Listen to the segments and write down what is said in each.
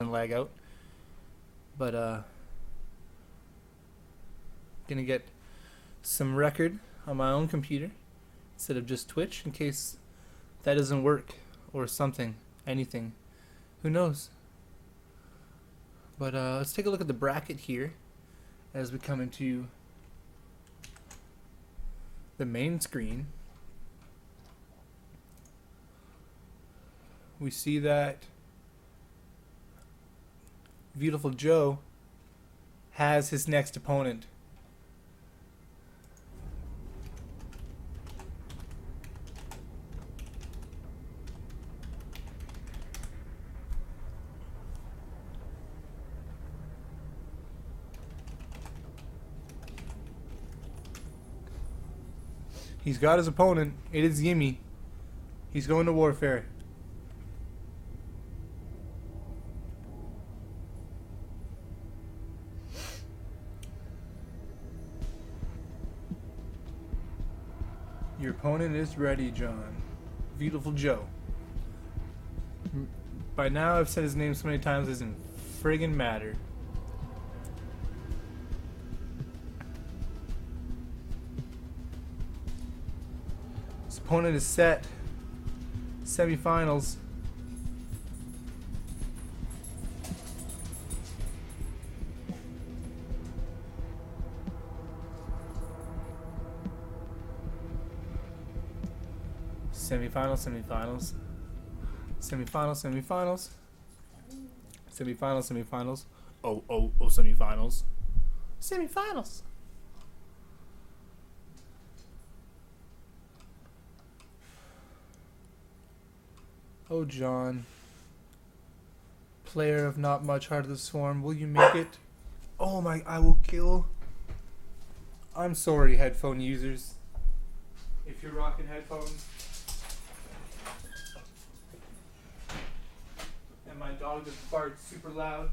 and lag out. But gonna get some record on my own computer instead of just Twitch in case that doesn't work or something, anything. Who knows? But let's take a look at the bracket here as we come into the main screen. We see that Beautiful Joe has his next opponent. He's got his opponent. It is Yimmy. He's going to warfare. Your opponent is ready, John. Beautiful Joe. By now, I've said his name so many times, it doesn't friggin' matter. His opponent is set. Semifinals. Semifinals. Semifinals. Oh, semifinals. Semifinals. Oh, John. Player of not much Heart of the Swarm, will you make it? Oh my, I will kill. I'm sorry, headphone users. If you're rocking headphones. And my dog just barks super loud.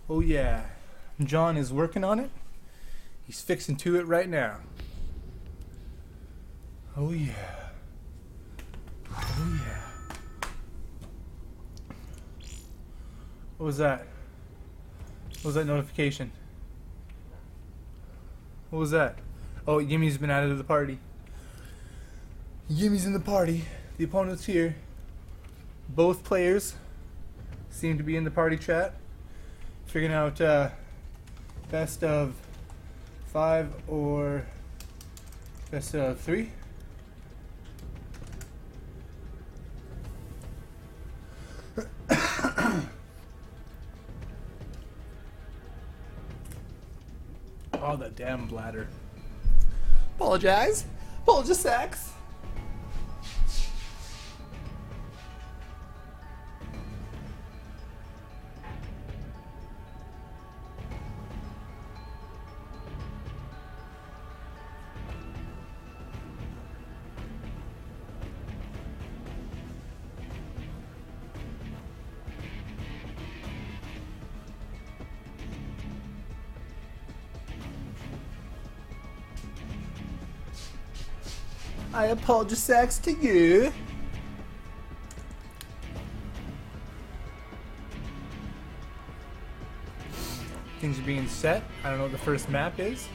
Oh yeah. John is working on it. He's fixing to it right now. Oh yeah. Oh yeah. What was that? What was that notification? What was that? Oh, Yimmy's been added to the party. Yimmy's in the party. The opponent's here. Both players seem to be in the party chat, figuring out best of 5 or best of 3. Oh, that damn bladder. Apologize. Apologize. I apologize to you. Things are being set. I don't know what the first map is.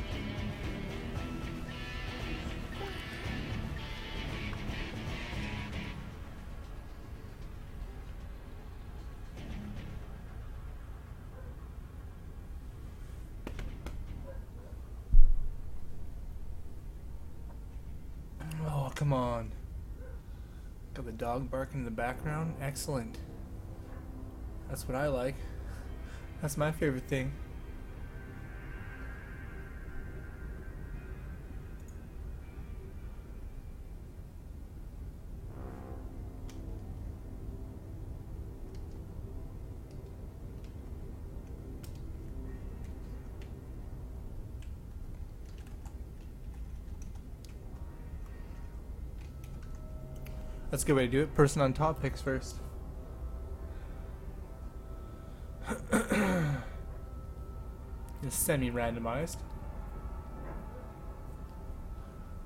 Oh, come on. Got the dog barking in the background. Excellent. That's what I like. That's my favorite thing. That's a good way to do it. Person on top picks first. It's semi-randomized.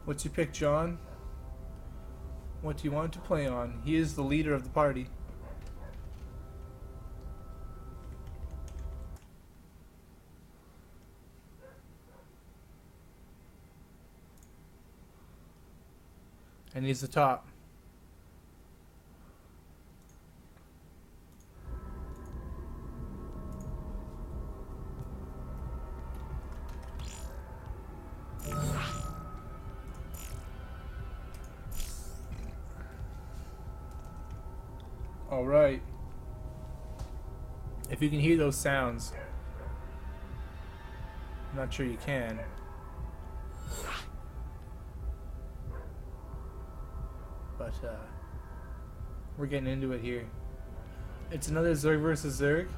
What's your pick, John? What do you want to play on? He is the leader of the party. And he's the top. All right. If you can hear those sounds, I'm not sure you can. But we're getting into it here. It's another Zerg versus Zerg.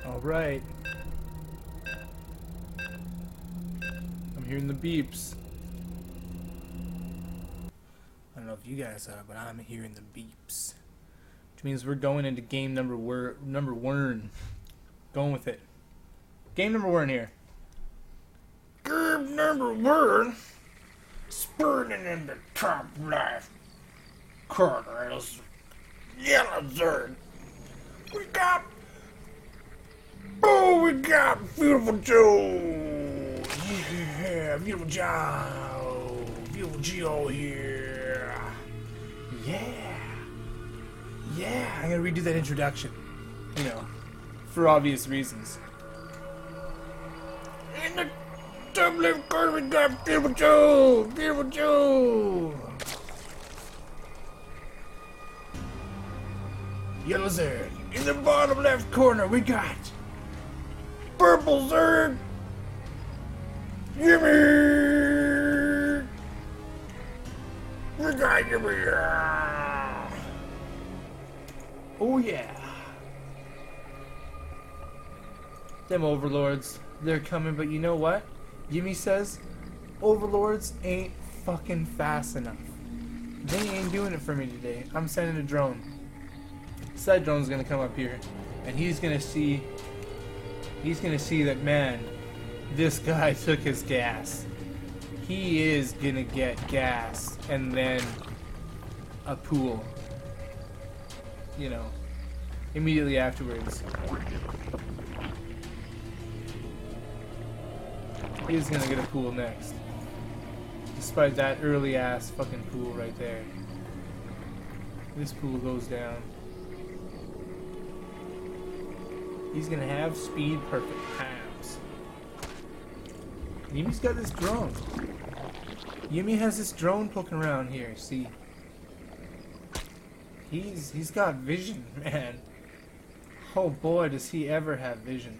All right. I'm hearing the beeps. I don't know if you guys are, but I'm hearing the beeps. Which means we're going into game number one. Going with it. Game number one here. Game number one. Spurting in the top left corner is Yellow Zerg. We got beautiful Joe. Yeah, beautiful Joe. Beautiful Geo here. Yeah, I'm gonna redo that introduction. You know, for obvious reasons. In the top left corner, we got beautiful Joe. Beautiful Joe. Yellow Zerg. In the bottom left corner, we got Purple Zerg. Gimme. We got gimme. Oh yeah. Them overlords, they're coming, but you know what? Gimme says, overlords ain't fucking fast enough. They ain't doing it for me today. I'm sending a drone. Side drone's gonna come up here, and he's gonna see that, man, this guy took his gas. He is gonna get gas and then a pool, you know, immediately afterwards. He's gonna get a pool next, despite that early ass fucking pool right there. This pool goes down. He's gonna have speed perfect times. Yumi's got this drone. Yumi has this drone poking around here, see? He's got vision, man. Oh boy, does he ever have vision.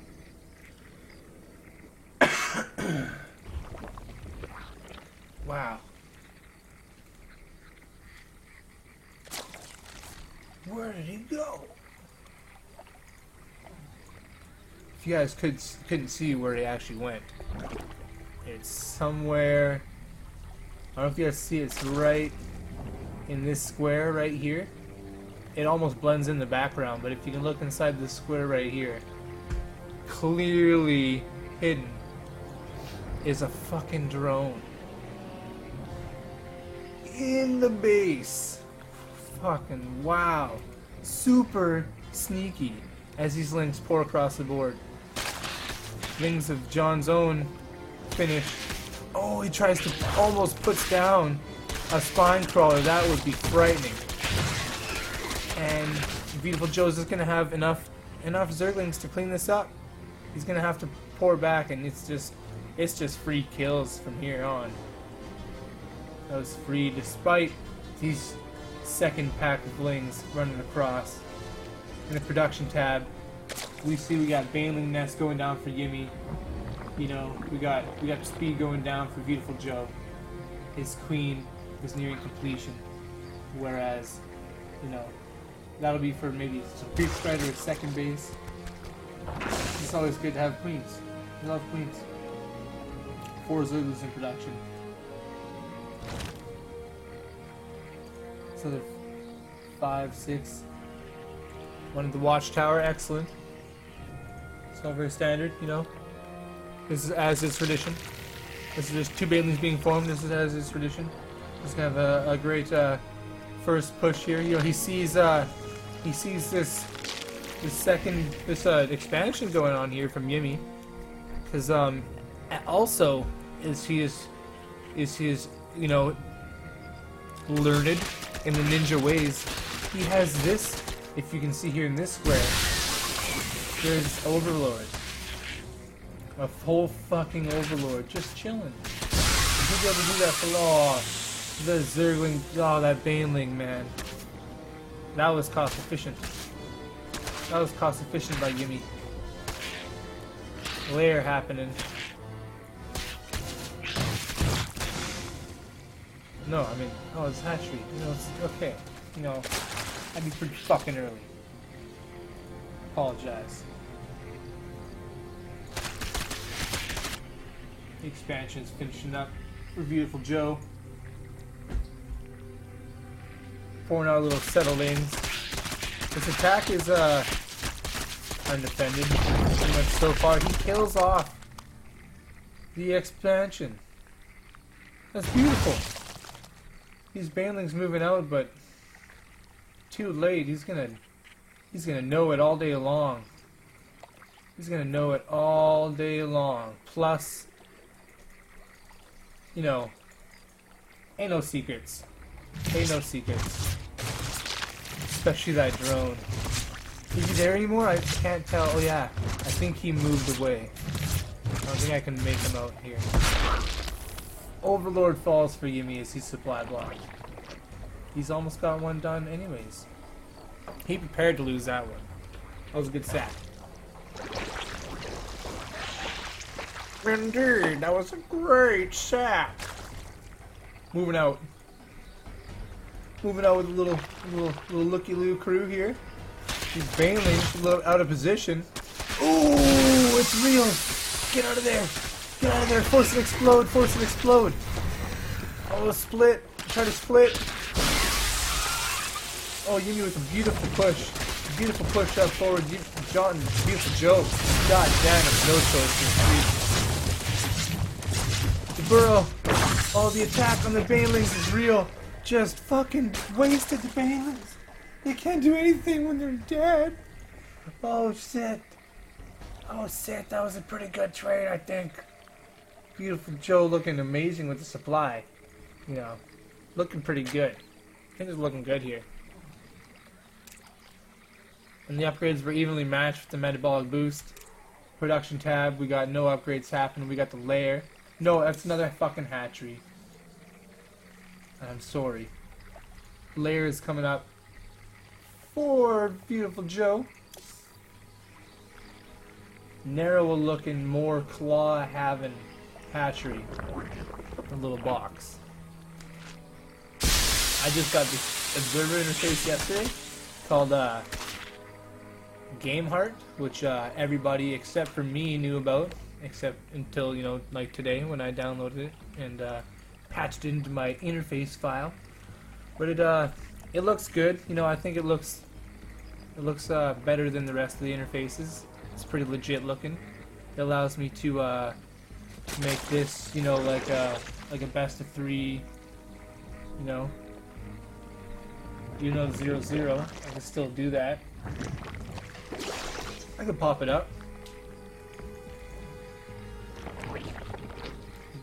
Wow. Where did he go? If you guys couldn't see where he actually went, it's somewhere. I don't know if you guys see it's right in this square right here. It almost blends in the background, but if you can look inside this square right here, clearly hidden is a fucking drone in the base. Fucking wow. Super sneaky as these links pour across the board. Wings of John's own finish. Oh, he tries to almost puts down a spine crawler. That would be frightening. And Beautiful Joe's just gonna have enough Zerglings to clean this up. He's gonna have to pour back, and it's just free kills from here on. That was free despite these second pack of Lings running across. In the production tab, we got Baneling Nest going down for Yimmy. You know, we got speed going down for Beautiful Joe. His queen is nearing completion, whereas, you know, that'll be for maybe some Priest Strider at second base. It's always good to have queens. We love queens. 4 Zerglings in production. So they're 5, 6. One at the watchtower, excellent. It's all very standard, you know. This is as is tradition. This is just 2 Banelings being formed. This is as is tradition. He's gonna have a great first push here. You know, he sees this expansion going on here from Yimmy, because also he is you know, learned in the ninja ways. He has this. If you can see here in this square, there's Overlord. A whole fucking Overlord just chilling. He'll be able to do that for the Zergling. Oh, that Baneling, man. That was cost efficient. That was cost efficient by Yimmy. Lair happening. No, I mean, oh, it's hatchery. You know, it's okay. You know, I'd be pretty fucking early. Apologize. The expansion's finishing up for Beautiful Joe. Pouring out a little settled ins. This attack is undefended. Pretty much so far. He kills off the expansion. That's beautiful. These Banelings moving out, but too late. He's gonna know it all day long. He's gonna know it all day long. Plus, you know, ain't no secrets. Ain't no secrets. Especially that drone. Is he there anymore? I can't tell. Oh yeah, I think he moved away. I don't think I can make him out here. Overlord falls for Yimmy as he's supply blocked. He's almost got one done anyways. He prepared to lose that one. That was a good sack. Indeed, that was a great sack. Moving out. Moving out with a little looky-loo crew here. These Banelings a little out of position. Ooh, it's real. Get out of there. Get out of there. Force it explode. Force it explode. Oh, split. Try to split. Oh, Yimmy with a beautiful push. Beautiful push up forward. John, Beautiful Joe. God damn it. No choice. The burrow. Oh, the attack on the Banelings is real. Just fucking wasted the Banelings. They can't do anything when they're dead. Oh, shit. Oh, shit. That was a pretty good trade, I think. Beautiful Joe looking amazing with the supply. You know, looking pretty good. Things are looking good here. And the upgrades were evenly matched with the metabolic boost. Production tab, we got no upgrades happening. We got the lair. No, that's another fucking hatchery. I'm sorry. Lair is coming up for Beautiful Joe. narrower looking, more claw having hatchery. A little box. I just got this observer interface yesterday called Game Heart, which everybody except for me knew about, except until, you know, like today when I downloaded it and patched it into my interface file. But it looks good. You know, I think it looks better than the rest of the interfaces. It's pretty legit looking. It allows me to make this, you know, like a best of 3, you know. Even though it's 0-0, I can still do that. I can pop it up.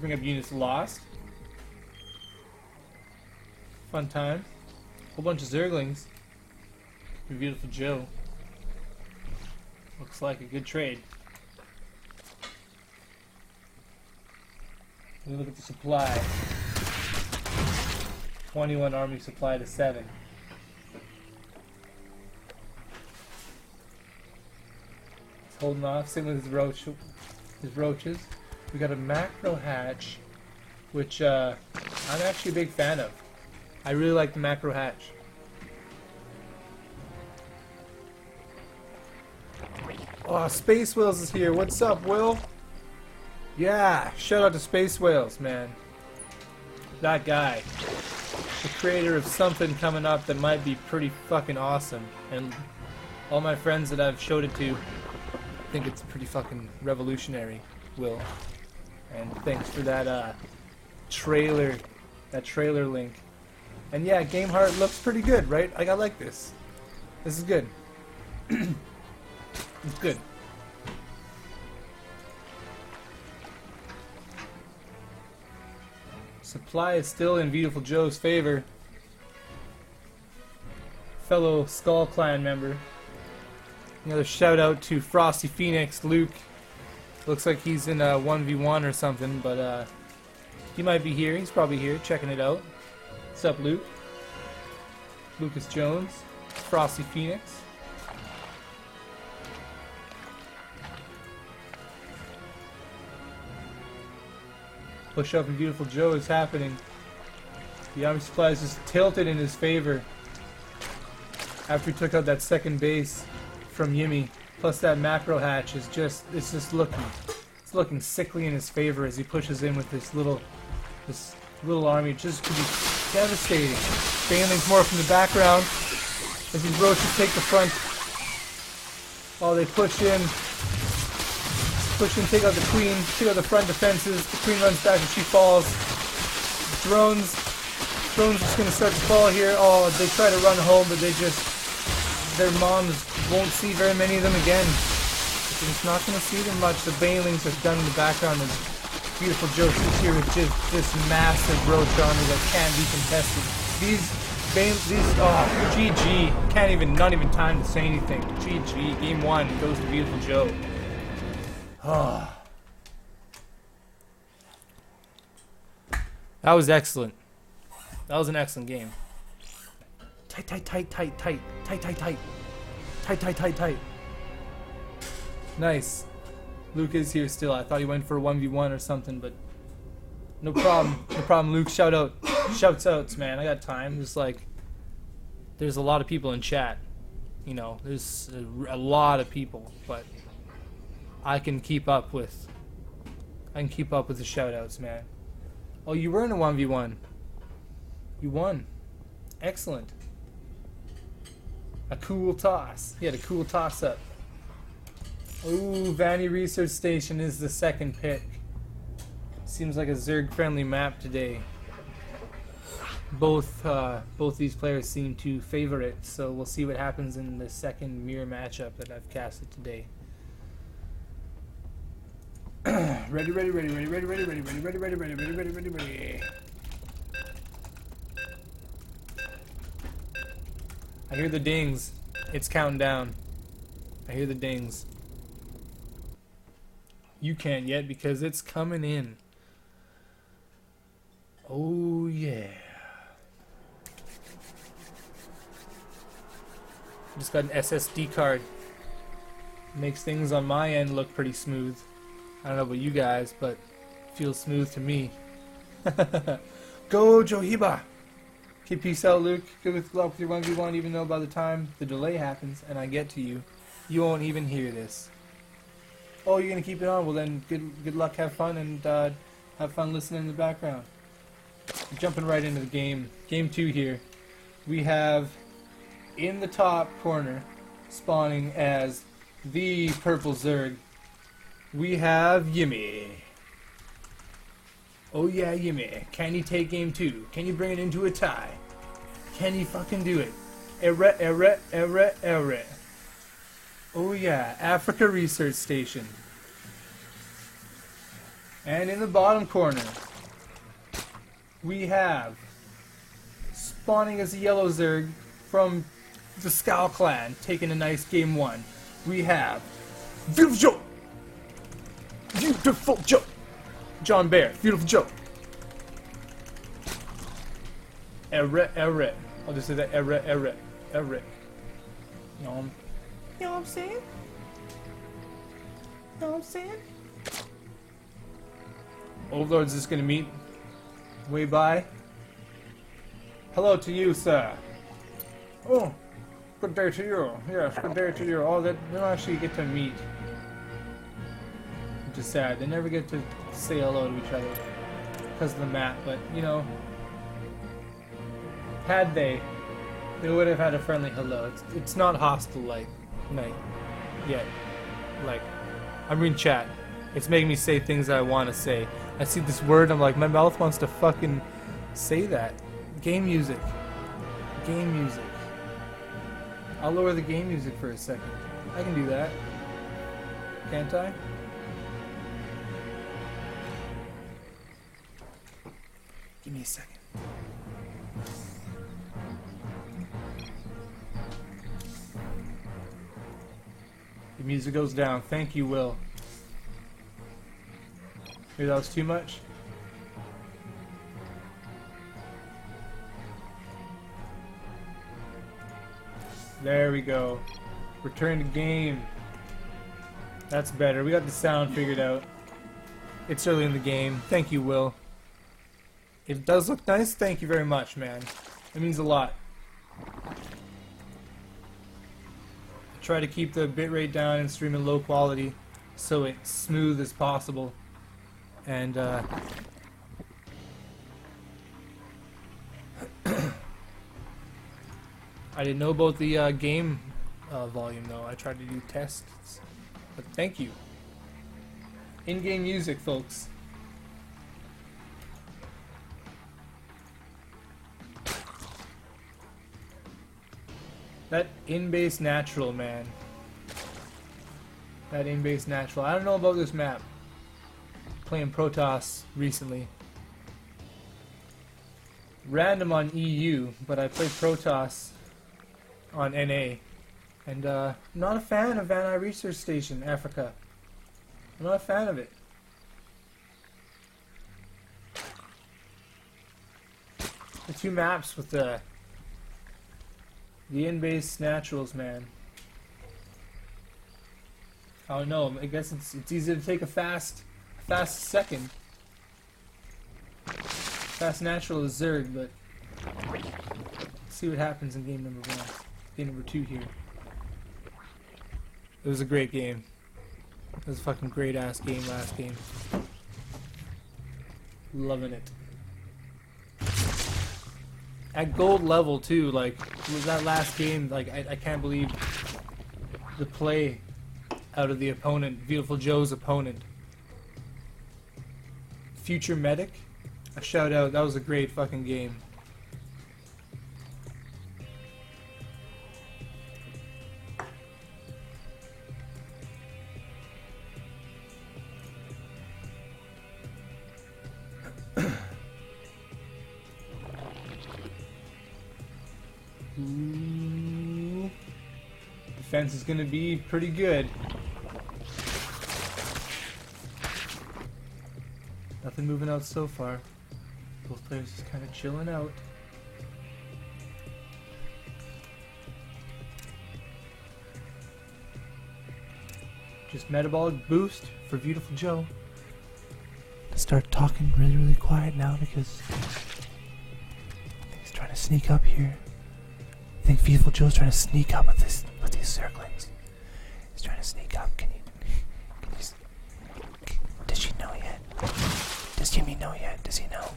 Bring up units lost. Fun time. Whole bunch of Zerglings. Beautiful Joe. Looks like a good trade. Let me look at the supply. 21 army supply to 7. It's holding off. Same with his roaches. We got a macro hatch, which I'm actually a big fan of. I really like the macro hatch. Oh, Space Whales is here. What's up, Will? Yeah, shout out to Space Whales, man. That guy. The creator of something coming up that might be pretty fucking awesome. And all my friends that I've showed it to think it's pretty fucking revolutionary, Will. And thanks for that trailer link. And yeah, Game Heart looks pretty good, right? I like this. This is good. It's good. Supply is still in Beautiful Joe's favor. Fellow Skull Clan member. Another shout out to Frosty Phoenix, Luke. Looks like he's in a 1v1 or something, but he might be here. He's probably here checking it out. What's up, Luke? Lucas Jones, Frosty Phoenix. Push up and Beautiful Joe is happening. The army supply is just tilted in his favor after he took out that second base from Yimmy. Plus that macro hatch is just looking sickly in his favor as he pushes in with this little army. It just could be devastating. Baneling's more from the background as these roaches take the front. Oh, they push in, take out the queen, take out the front defenses. The queen runs back and she falls. Drones just gonna start to fall here. Oh, they try to run home, but their moms won't see very many of them again. They're just not gonna see them much. The banelings are done in the background, and Beautiful Joe sits here with just this massive roach army that can't be contested. GG. Can't even, not even time to say anything. GG. Game 1 goes to Beautiful Joe. That was excellent. That was an excellent game. Tight. Nice. Luke is here still. I thought he went for a 1v1 or something, but no problem. No problem, Luke. Shouts outs, man. I got time. There's a lot of people in chat. You know, there's a lot of people, but I can keep up with the shout outs, man. Oh, you were in a 1v1. You won. Excellent. A cool toss. He had a cool toss up. Ooh, Vanny Research Station is the second pick. Seems like a Zerg friendly map today. Both these players seem to favor it, so we'll see what happens in the second mirror matchup that I've casted today. Ready. I hear the dings. It's counting down. I hear the dings. You can't yet because it's coming in. Oh yeah. Just got an SSD card. Makes things on my end look pretty smooth. I don't know about you guys, but it feels smooth to me. Go Johiba! Okay, peace out, Luke. Good luck with your 1v1, even though by the time the delay happens and I get to you, you won't even hear this. Oh, you're gonna keep it on? Well then, good luck, have fun, and have fun listening in the background. Jumping right into the game. Game 2 here. We have, in the top corner, spawning as the purple Zerg, we have Yimmy. Oh yeah, Yimmy. Can he take game 2? Can you bring it into a tie? Can he fucking do it? Ere. Oh yeah, Africa Research Station. And in the bottom corner, we have, spawning as a yellow Zerg from the Skull Clan, taking a nice game 1. We have Beautiful Joe, John Bear, Beautiful Joe. Ere. I'll just say that, ere. You know what I'm saying? You know what I'm saying? Overlord's just gonna meet way by. Hello to you, sir. Oh, good day to you. Yes, good day to you. Oh, they don't actually get to meet. Which is sad. They never get to say hello to each other because of the map, but, you know, had they would have had a friendly hello. It's not hostile like yet. Like, I'm reading chat. It's making me say things that I want to say. I see this word, I'm like, my mouth wants to fucking say that. Game music. Game music. I'll lower the game music for a second. I can do that. Can't I? Give me a second. The music goes down. Thank you, Will. Maybe that was too much? There we go. Return to game. That's better. We got the sound figured out. It's early in the game. Thank you, Will. It does look nice. Thank you very much, man. It means a lot. Try to keep the bitrate down and stream in low quality so it's smooth as possible. And I didn't know about the game volume though. I tried to do tests, but thank you. In-game music, folks. That in-base natural, man. That in-base natural. I don't know about this map. Playing Protoss recently. Random on EU, but I played Protoss on NA. And not a fan of Van Nuys Research Station, Africa. I'm not a fan of it. The two maps with the in-base naturals, man. I don't know. I guess it's easy to take a fast second. Fast natural is Zerg, but let's see what happens in game number 1. Game number 2 here. It was a great game. It was a fucking great ass game last game. Loving it. At gold level too, like that last game, like I can't believe the play out of the opponent, Beautiful Joe's opponent. Future Medic, a shout out, that was a great fucking game. Ooh. Defense is gonna be pretty good. Nothing moving out so far. Both players just kind of chilling out. Just metabolic boost for Beautiful Joe. Start talking really, really quiet now because he's trying to sneak up here. I think Beautiful Joe's trying to sneak up with these circlings. He's trying to sneak up. Does she know yet? Does Jimmy know yet? Does he know?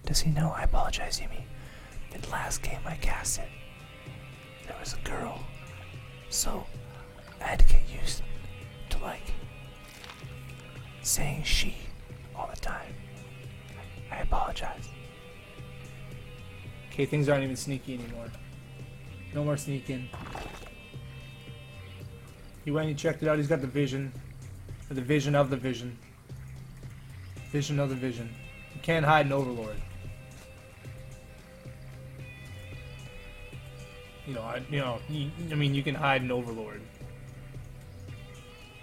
Does he know? I apologize, Jimmy. The last game I casted, there was a girl. So I had to get used to saying she all the time. I apologize. Okay, things aren't even sneaky anymore. No more sneaking. He went and he checked it out. He's got the vision. Or the vision of the vision. Vision of the vision. You can't hide an Overlord. I mean, you can hide an Overlord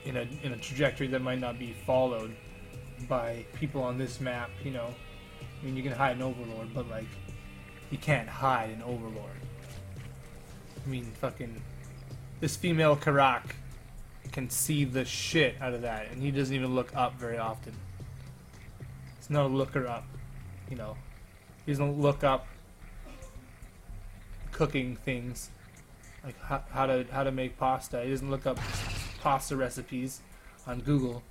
in a trajectory that might not be followed by people on this map. I mean, you can hide an Overlord, but you can't hide an Overlord. I mean, fucking this female Karak can see the shit out of that, and he doesn't even look up very often. He's not a looker up, He doesn't look up cooking things like how to make pasta. He doesn't look up pasta recipes on Google.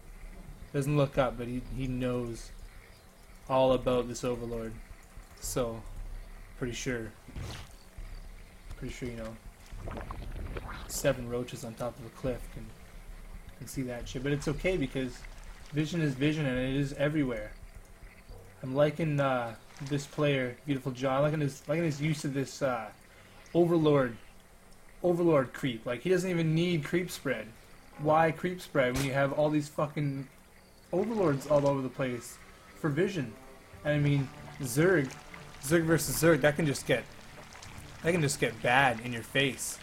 Doesn't look up, but he knows all about this Overlord. So pretty sure 7 roaches on top of a cliff can see that shit. But it's okay because vision is vision and it is everywhere. I'm liking this player, Beautiful Joe. I'm liking his use of this Overlord creep. He doesn't even need creep spread. Why creep spread when you have all these fucking Overlords all over the place for vision? And I mean, Zerg versus Zerg, that can just get bad in your face.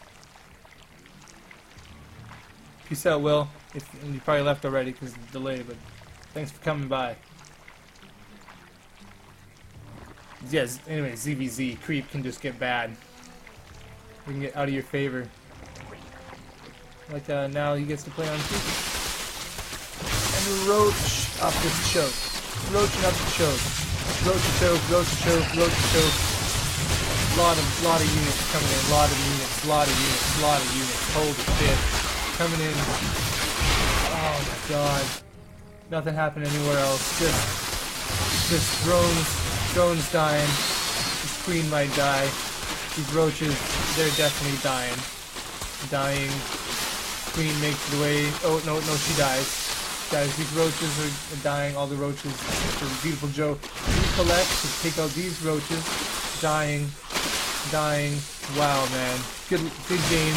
Peace out, Will. You probably left already because of the delay, but thanks for coming by. Yes, anyway, ZVZ, creep can just get bad. We can get out of your favor. Now he gets to play on creep. And roach up this choke. Roaching up the choke. Roach a choke, roach a choke, roach a choke. Lot of units coming in, lot of units. Holy shit. Coming in. Oh my god. Nothing happened anywhere else. Just drones dying. This queen might die. These roaches, they're definitely dying. Queen makes it away. Oh no, she dies. Guys, these roaches are dying. All the roaches. For Beautiful Joe. You collect to take out these roaches. Dying. Wow, man. Good game.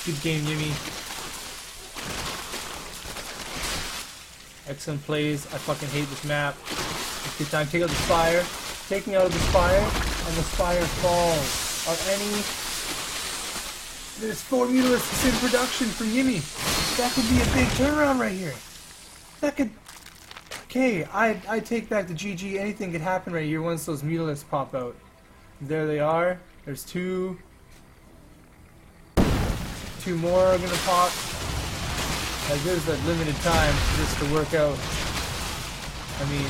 Good game, Yimmy. Excellent plays. I fucking hate this map. Good time. Take out the spire. Taking out the spire, and the spire falls. There's 4 Mutalisks in production for Yimmy. That could be a big turnaround right here. Okay, I take back the GG. Anything could happen right here once those Mutalisks pop out. There they are. There's 2. 2 more are gonna pop. There's a limited time for this to work out. I mean,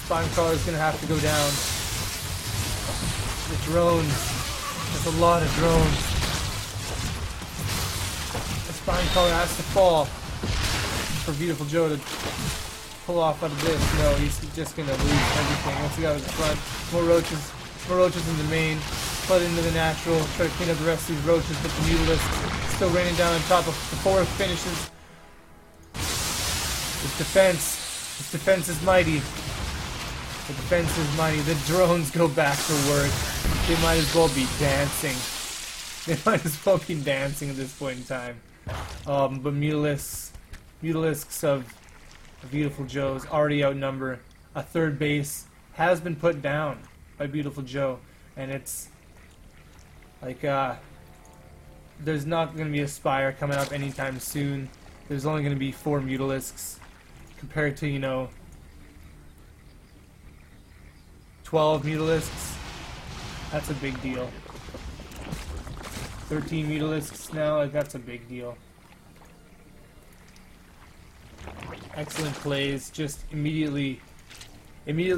Spine Crawler is gonna have to go down. The drones. There's a lot of drones. The Spine Crawler has to fall for Beautiful Joe to pull off out of this. No, he's just gonna lose everything. Once he got to the front, more roaches in the main. Flood into the natural, try to clean up the rest of these roaches, but the Mutalisk still raining down on top of the 4 finishes. His defense is mighty. The defense is mighty. The drones go back to work. They might as well be dancing. They might as well be dancing at this point in time. But Mutalisks of Beautiful Joe's already outnumber. A 3rd base has been put down by Beautiful Joe, and it's there's not going to be a Spire coming up anytime soon. There's only going to be 4 Mutalisks compared to, 12 Mutalisks. That's a big deal. 13 mutalisks now, like that's a big deal. Excellent plays, just immediately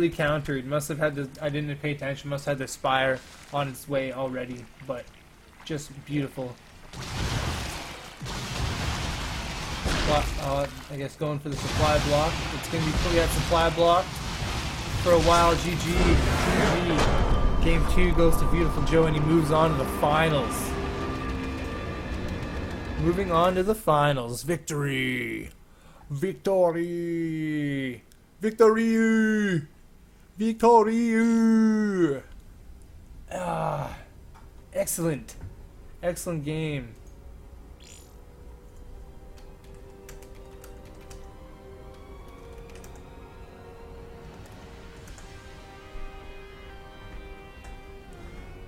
countered. Must have had the, I didn't pay attention, must have had the Spire on its way already, but just beautiful. I guess going for the supply block. It's going to be fully at supply block for a while. GG. Game 2 goes to Beautiful Joe, and he moves on to the finals. Moving on to the finals. Victory! Victory! Victory! Victory! Ah, excellent. Excellent game.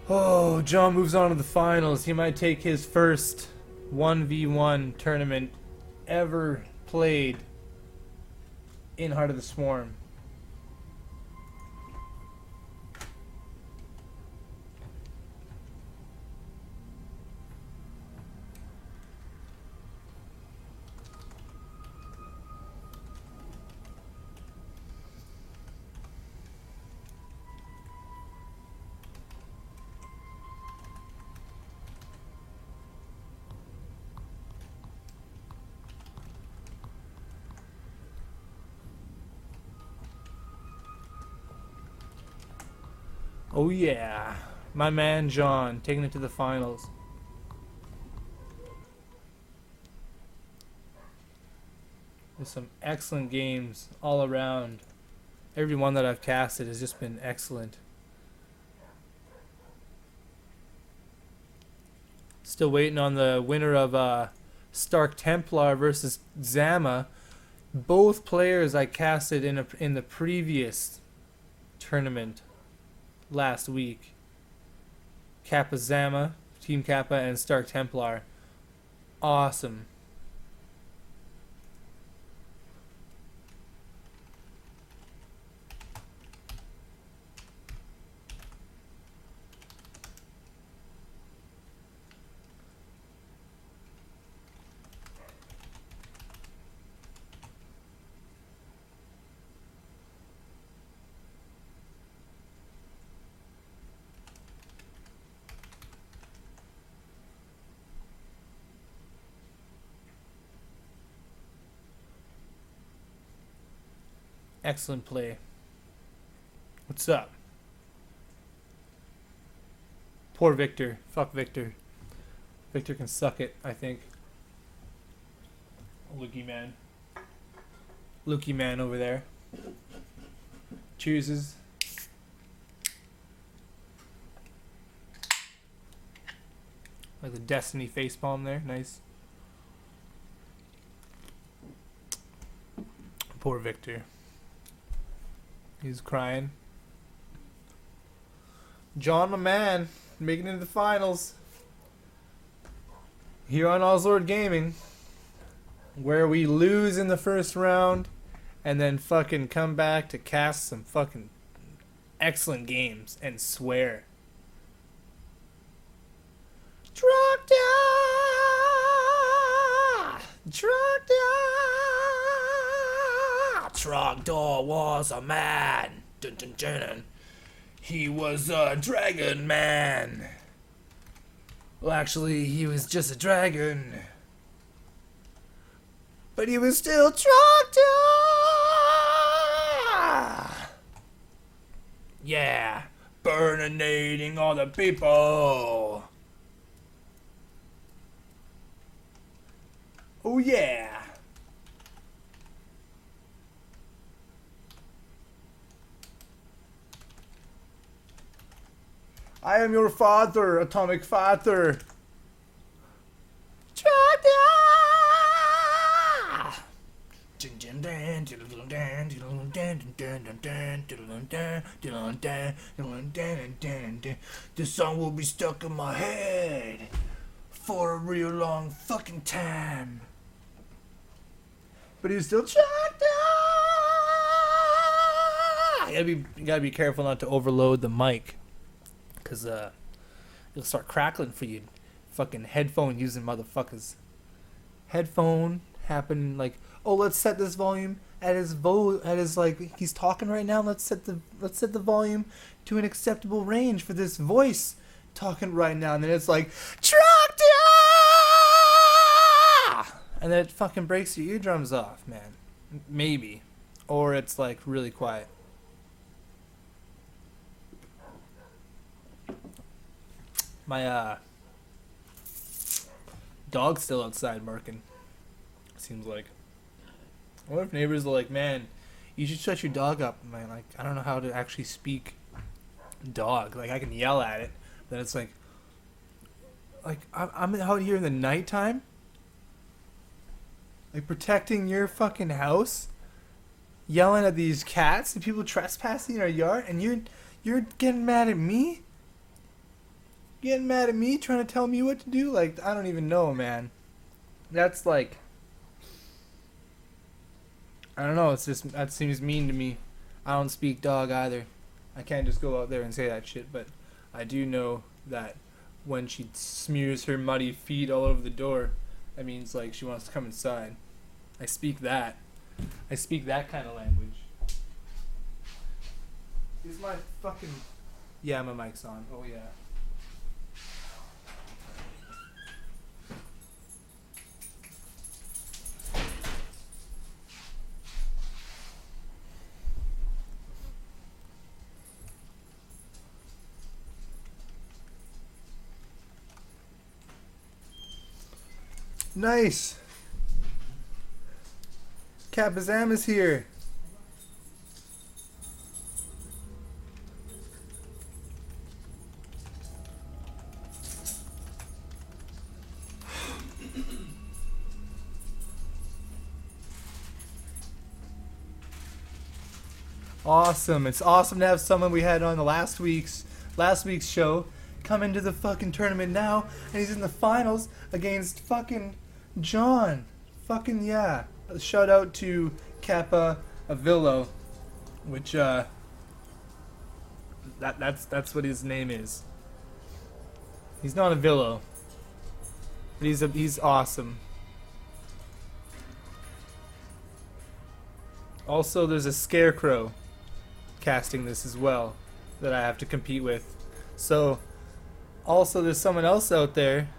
Oh, John moves on to the finals. He might take his first 1v1 tournament ever played in Heart of the Swarm. Oh yeah, my man John taking it to the finals. There's some excellent games all around. Every one that I've casted has just been excellent. Still waiting on the winner of Stark Templar versus Zama. Both players I casted in the previous tournament last week. Kappa Zama, Team Kappa, and Stark Templar. Awesome. Excellent play. What's up? Poor Victor. Fuck Victor. Victor can suck it, I think. Lukey man. Lukey man over there. Chooses. Like the Destiny facepalm there. Nice. Poor Victor. He's crying. John, my man, making it into the finals. Here on ozlordgaming, where we lose in the first round and then fucking come back to cast some fucking excellent games and swear. Trogdor! Trogdor was a man. Dun, dun, dun. He was a dragon man. Well, actually, he was just a dragon. But he was still Trogdor! Yeah, burninating all the people. Oh yeah. I am your father, atomic father. This song will be stuck in my head for a real long fucking time. But he's still you gotta be careful not to overload the mic, cause it'll start crackling for you Fucking headphone using motherfuckers. Headphone happen like, oh, let's set this volume at his like he's talking right now. Let's set the volume to an acceptable range for this voice talking right now. And then it's like tractor, and then it fucking breaks your eardrums off, man. Maybe, or it's like really quiet. My dog's still outside barking. Seems like. I wonder if neighbors are like, man, you should shut your dog up. Man, like, I don't know how to actually speak dog. Like, I can yell at it, then it's like I'm out here in the nighttime, like protecting your fucking house, yelling at these cats and people trespassing in our yard, and you're getting mad at me. Getting mad at me, trying to tell me what to do? Like, I don't even know, man. That's like, I don't know, it's just, that seems mean to me. I don't speak dog either. I can't just go out there and say that shit, but I do know that when she smears her muddy feet all over the door, that means like she wants to come inside. I speak that. I speak that kind of language. Is my fucking... Yeah, my mic's on. Oh yeah. Nice. Capazam is here. Awesome. It's awesome to have someone we had on the last week's show come into the fucking tournament now, and he's in the finals against fucking John. Fucking yeah. Shout out to Kappa Avillo, which that's what his name is. He's not Avillo, but he's awesome. Also, there's a Scarecrow casting this as well that I have to compete with. So, also there's someone else out there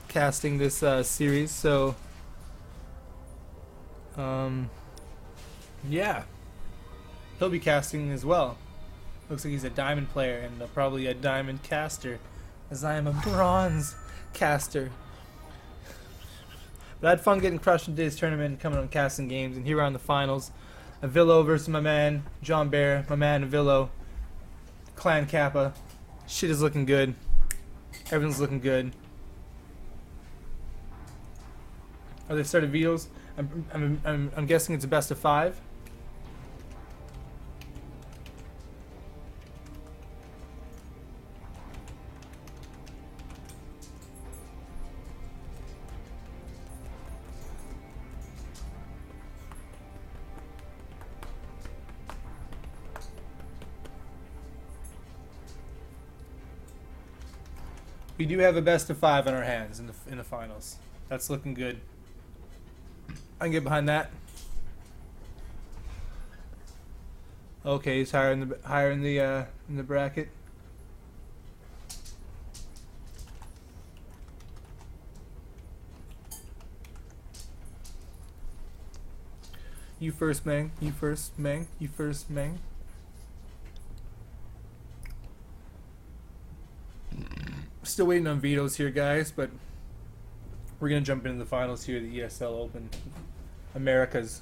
casting this series. So, yeah, he'll be casting as well. Looks like he's a diamond player and probably a diamond caster, as I am a bronze caster. But I had fun getting crushed in today's tournament and coming on casting games, and here we're on the finals. Avillo versus my man John Bear, my man Avillo, Clan Kappa. Shit is looking good. Everything's looking good. Are there started vetoes? I'm guessing it's a best of 5. We do have a best of 5 on our hands in the finals. That's looking good. I can get behind that. Okay, he's higher in the bracket. You first, Meng. You first, Meng. You first, Meng. Still waiting on vetoes here, guys, but we're gonna jump into the finals here, the ESL Open Americas.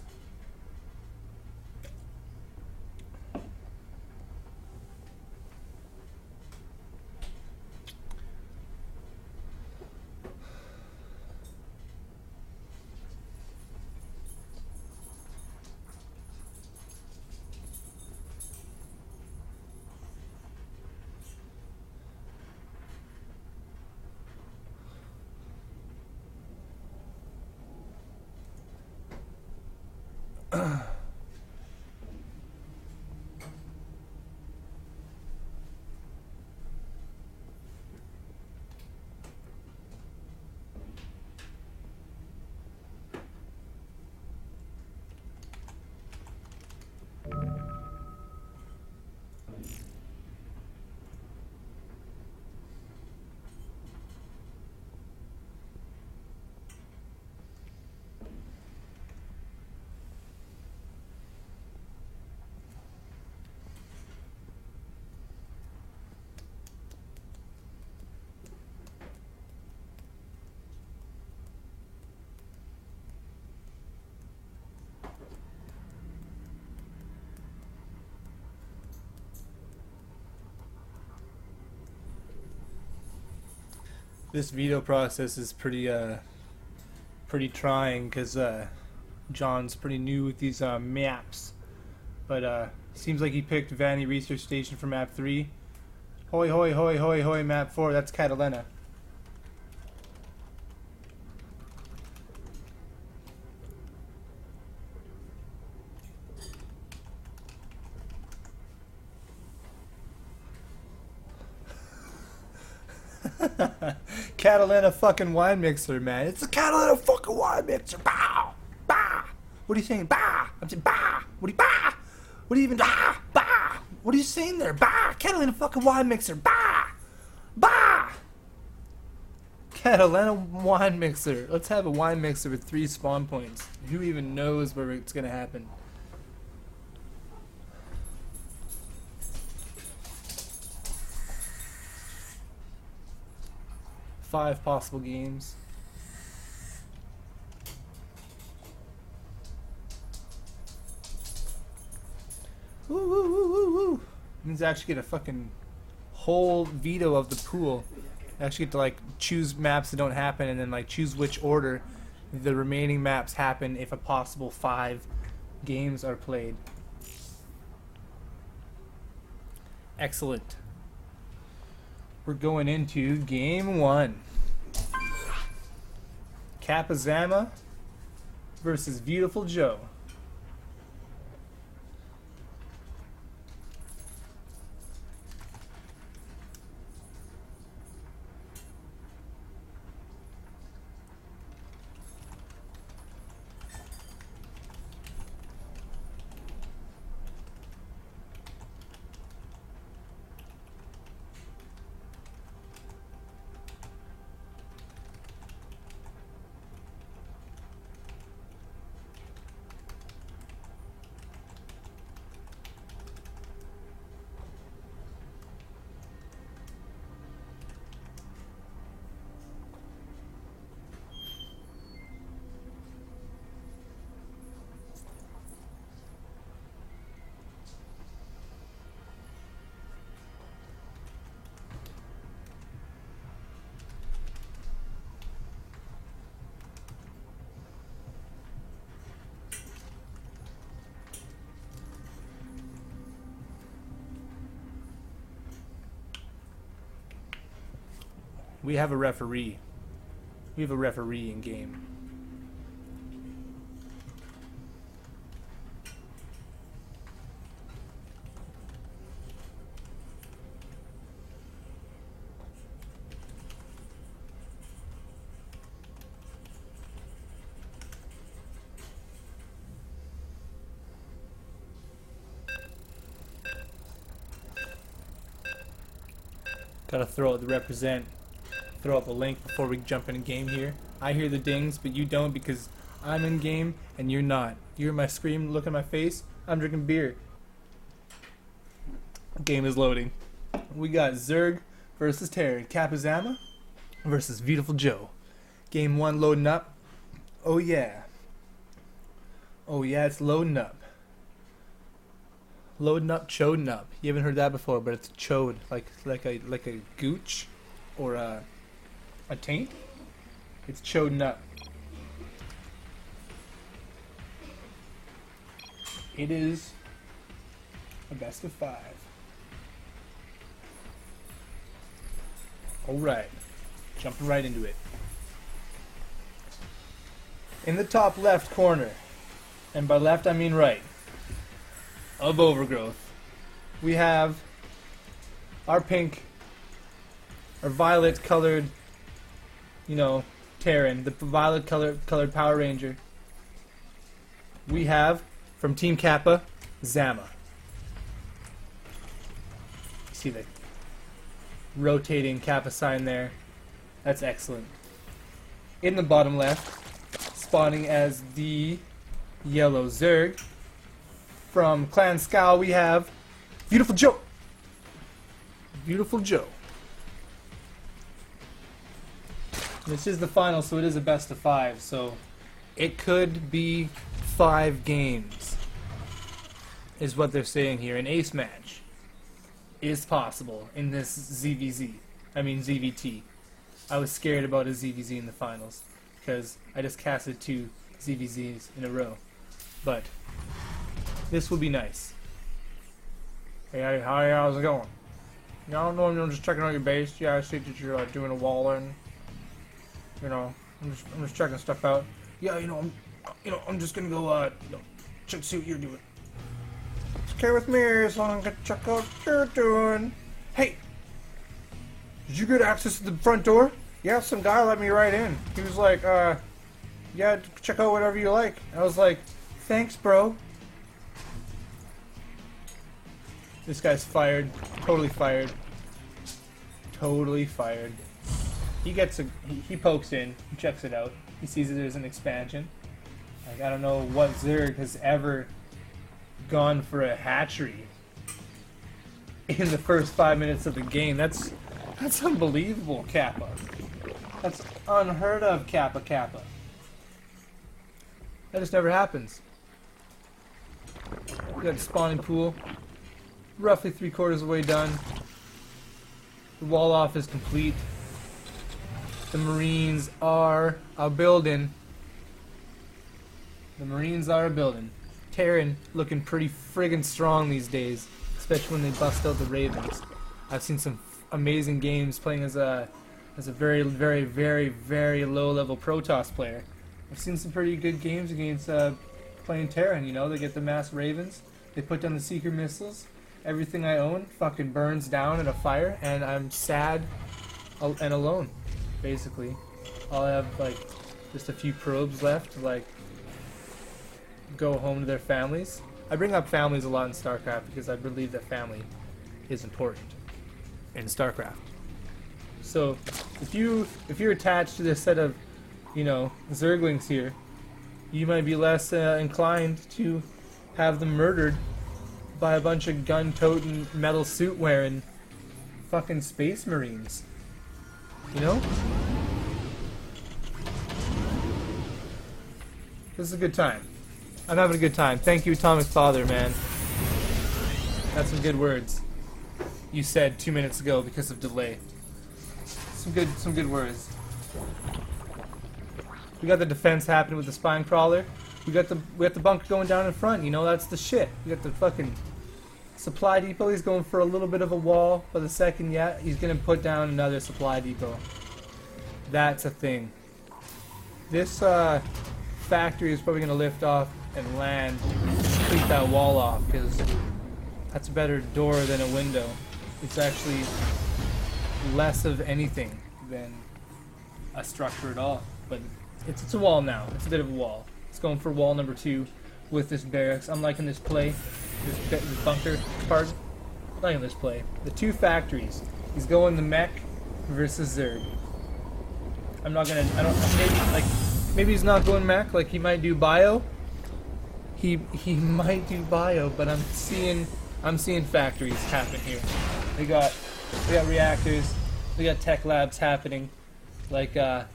This veto process is pretty trying because John's pretty new with these maps. But seems like he picked Vanny Research Station for map 3. Hoi hoi hoi hoi hoi map 4. That's Catalina. Catalina fucking wine mixer, man. It's a Catalina fucking wine mixer. Bah! Bah! What are you saying? Bah! I'm saying bah! What are you bah? What are you even bah? Bah! What are you saying there? Bah! Catalina fucking wine mixer. Bah! Bah! Catalina wine mixer. Let's have a wine mixer with 3 spawn points. Who even knows where it's gonna happen? Five possible games. Woo woo woo woo woo. Means I actually get a fucking whole veto of the pool. I actually get to like choose maps that don't happen and then like choose which order the remaining maps happen if a possible 5 games are played. Excellent. We're going into game 1. Capizama versus Beautiful Joe. We have a referee. We have a referee in game. Gotta throw out the represent. Throw up a link before we jump in a game here. I hear the dings, but you don't because I'm in game and you're not. You hear my scream, look at my face. I'm drinking beer. Game is loading. We got Zerg versus Terry. Capizama versus Beautiful Joe. Game 1 loading up. Oh yeah. Oh yeah, it's loading up. Loading up, choding up. You haven't heard that before, but it's chode, like a gooch or a taint. It's choding up. It is a best of 5. Alright, jumping right into it. In the top left corner, and by left I mean right, of Overgrowth, we have our pink, our violet colored, you know, Terran, the violet colored Power Ranger. We have, from Team Kappa, Zama. See the rotating Kappa sign there? That's excellent. In the bottom left, spawning as the yellow Zerg, from Clan Scowl we have Beautiful Joe. Beautiful Joe. This is the final, so it is a best of 5, so it could be 5 games, is what they're saying here. An ace match is possible in this ZVT. I was scared about a ZVZ in the finals because I just casted 2 ZVZs in a row. But this will be nice. Hey, how's it going? Yeah, I don't know, I'm just checking out your base. Yeah, I see that you're doing a wall in. You know, I'm just checking stuff out. Yeah, I'm just gonna go see what you're doing. It's okay with me, so I'm gonna check out what you're doing. Hey, did you get access to the front door? Yeah, some guy let me right in. He was like, yeah, check out whatever you like. I was like, thanks, bro. This guy's fired. Totally fired. Totally fired. He pokes in, he checks it out. He sees that there's an expansion. Like, I don't know what Zerg has ever gone for a hatchery in the first 5 minutes of the game. That's unbelievable, Kappa. That's unheard of, Kappa. That just never happens. We got a spawning pool. Roughly 3/4 of the way done. The wall off is complete. The Marines are a building. The Marines are a building. Terran looking pretty friggin' strong these days, especially when they bust out the Ravens. I've seen some amazing games playing as a very, very, very, very low-level Protoss player. I've seen some pretty good games against playing Terran. You know, they get the mass Ravens, they put down the Seeker missiles. Everything I own fucking burns down in a fire, and I'm sad and alone, basically. I'll have like just a few probes left to like go home to their families. I bring up families a lot in StarCraft because I believe that family is important in StarCraft. So if you're attached to this set of, Zerglings here, you might be less inclined to have them murdered by a bunch of gun-toting, metal suit-wearing fucking space marines. You know? This is a good time. I'm having a good time. Thank you, Atomic Father, man. That's some good words you said 2 minutes ago because of delay. Some good words. We got the defense happening with the spine crawler. We got the bunker going down in front. You know, that's the shit. We got the fucking supply depot. He's going for a little bit of a wall, but the second he's gonna put down another supply depot. That's a thing. This factory is probably gonna lift off and land, complete that wall off, because that's a better door than a window. It's actually less of anything than a structure at all. But it's a wall now. It's a bit of a wall. It's going for wall number 2 with this barracks. I'm liking this play, this bunker part. I'm liking this play. The 2 factories. He's going the mech versus Zerg. Maybe he's not going mech. Like he might do bio. He might do bio, but I'm seeing factories happen here. We got reactors. We got tech labs happening. Like, are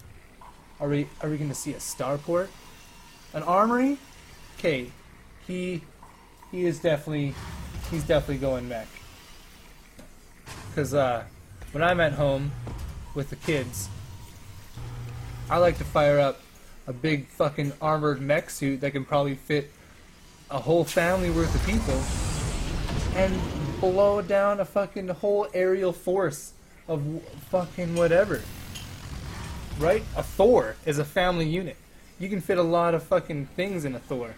we going to see a starport? An armory? Okay, he's definitely going mech. Because when I'm at home with the kids, I like to fire up a big fucking armored mech suit that can probably fit a whole family worth of people and blow down a fucking whole aerial force of fucking whatever. Right? A Thor is a family unit. You can fit a lot of fucking things in a Thor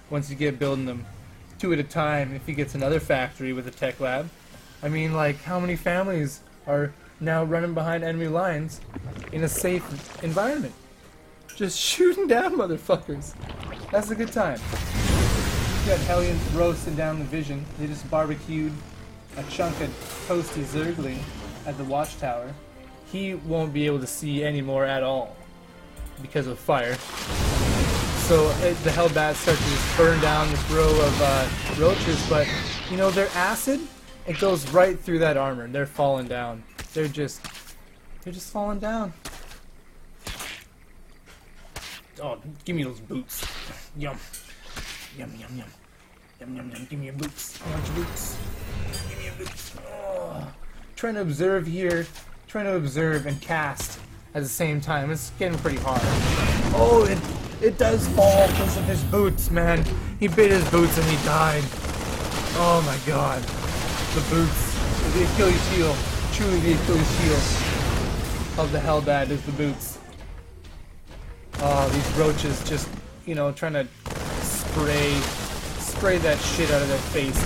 once you get building them 2 at a time if he gets another factory with a tech lab. I mean, like, how many families are now running behind enemy lines in a safe environment? Just shooting down motherfuckers. That's a good time. You got Hellions roasting down the Vision. They just barbecued a chunk of toasty Zergling at the watchtower. He won't be able to see anymore at all because of fire. So the Hellbats start to just burn down this row of roaches, but you know, their acid, it goes right through that armor. They're falling down. They're just falling down. Oh, give me those boots. Yum. Yum, yum, yum. Yum, yum, yum. Give me your boots. I want your boots. Give me your boots. Oh. Trying to observe here. Trying to observe and cast at the same time. It's getting pretty hard. Oh, it does fall because of his boots, man. He bit his boots and he died. Oh my god. The boots. The Achilles heel. Truly the Achilles heel of the Hellbat is the boots. Oh, these roaches just, you know, trying to spray that shit out of their faces.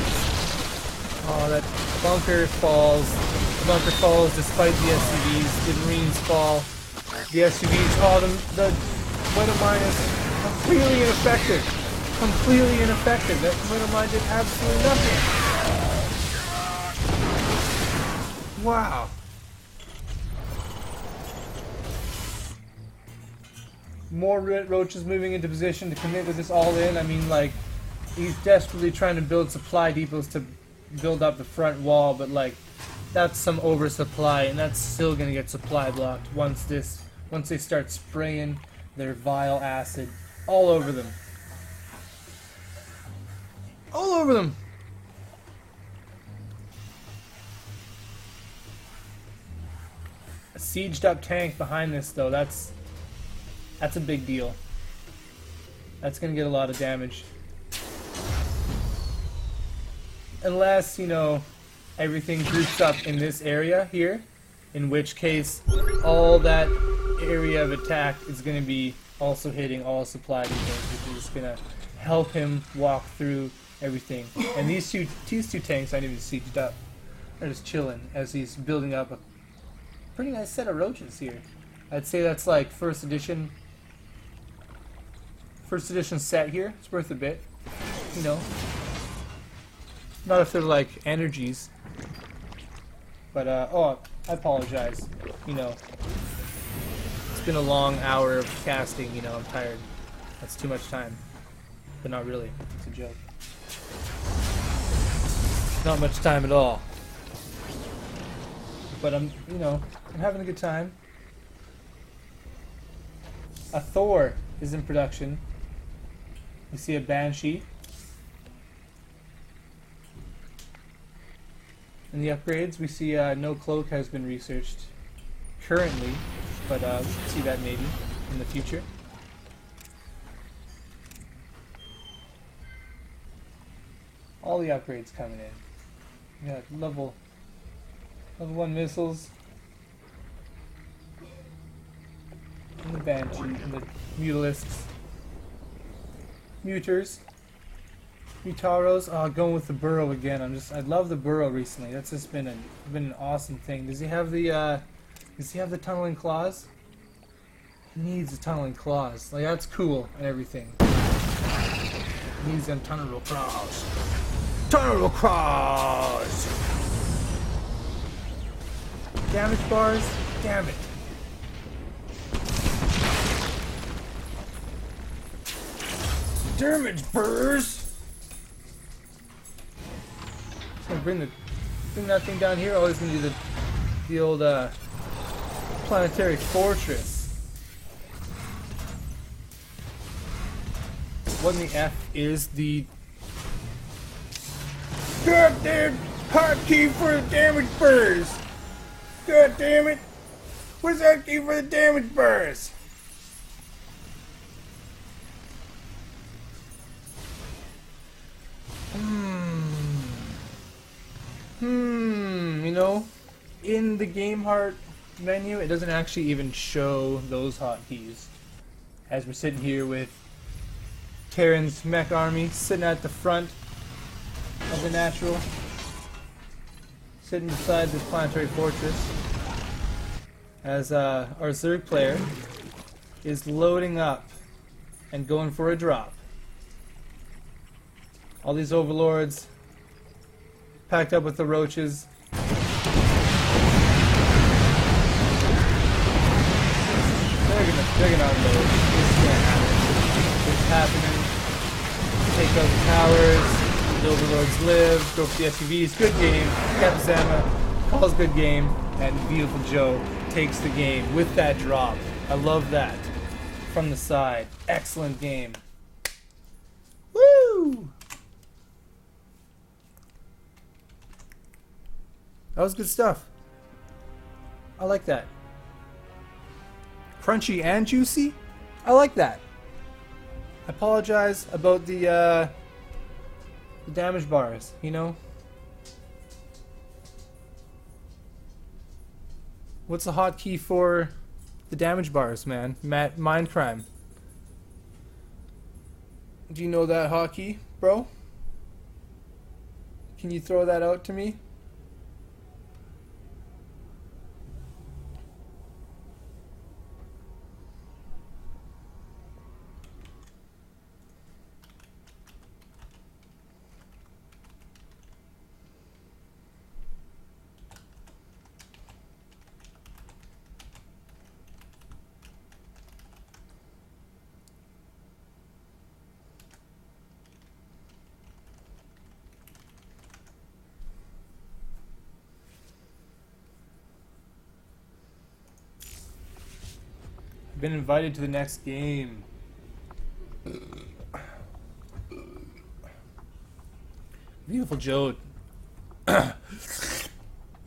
Oh, that bunker falls. The bunker falls despite the SUVs. The Marines fall. The SUVs. Oh, the Widow Mine is completely ineffective. Completely ineffective. That Widow Mine did absolutely nothing. Wow. More roaches moving into position to commit with this all in. I mean, like, he's desperately trying to build supply depots to build up the front wall, but like, that's some oversupply, and that's still gonna get supply blocked once they start spraying their vile acid all over them. All over them. A sieged up tank behind this, though, that's a big deal. That's gonna get a lot of damage. Unless, you know, everything groups up in this area here, in which case all that area of attack is going to be also hitting all supply depots, which is going to help him walk through everything. And these two tanks aren't even sieged up. They're just chilling as he's building up a pretty nice set of roaches here. I'd say that's like first edition set here. It's worth a bit, you know. Not if they're like energies. But, oh, I apologize. You know, it's been a long hour of casting, you know, I'm tired. That's too much time. But not really. It's a joke. Not much time at all. But I'm having a good time. A Thor is in production. You see a Banshee. In the upgrades, we see no cloak has been researched currently, but we'll see that maybe in the future. All the upgrades coming in. We got level 1 missiles, and the Banshee, and the Mutalisks, Muters. Mutaros, going with the burrow again. I love the burrow recently. That's just been an awesome thing. Does he have the tunneling claws? He needs the tunneling claws. Like, that's cool and everything. He needs them tunnel claws. Tunnel claws. Damage bars. Damn it. Damage bars. Gonna bring that thing down here. Oh, he's gonna do the old planetary fortress. What in the F is the goddamn hotkey for the damage burst? God damn it! Where's the hotkey for the damage burst? You know, in the game heart menu, it doesn't actually even show those hotkeys. As we're sitting here with Terran's mech army sitting at the front of the natural, sitting beside this planetary fortress, as our Zerg player is loading up and going for a drop. All these overlords packed up with the roaches. They're gonna unload. This is gonna happen. It's happening. Take out the towers. The overlords live. Go for the SUVs. Good game. Captain Zama calls good game, and Beautiful Joe takes the game with that drop. I love that. From the side. Excellent game. Woo! That was good stuff. I like that. Crunchy and juicy? I like that. I apologize about the damage bars, you know? What's the hotkey for the damage bars, man? Mind crime. Do you know that hotkey, bro? Can you throw that out to me? Been invited to the next game. Beautiful Joe.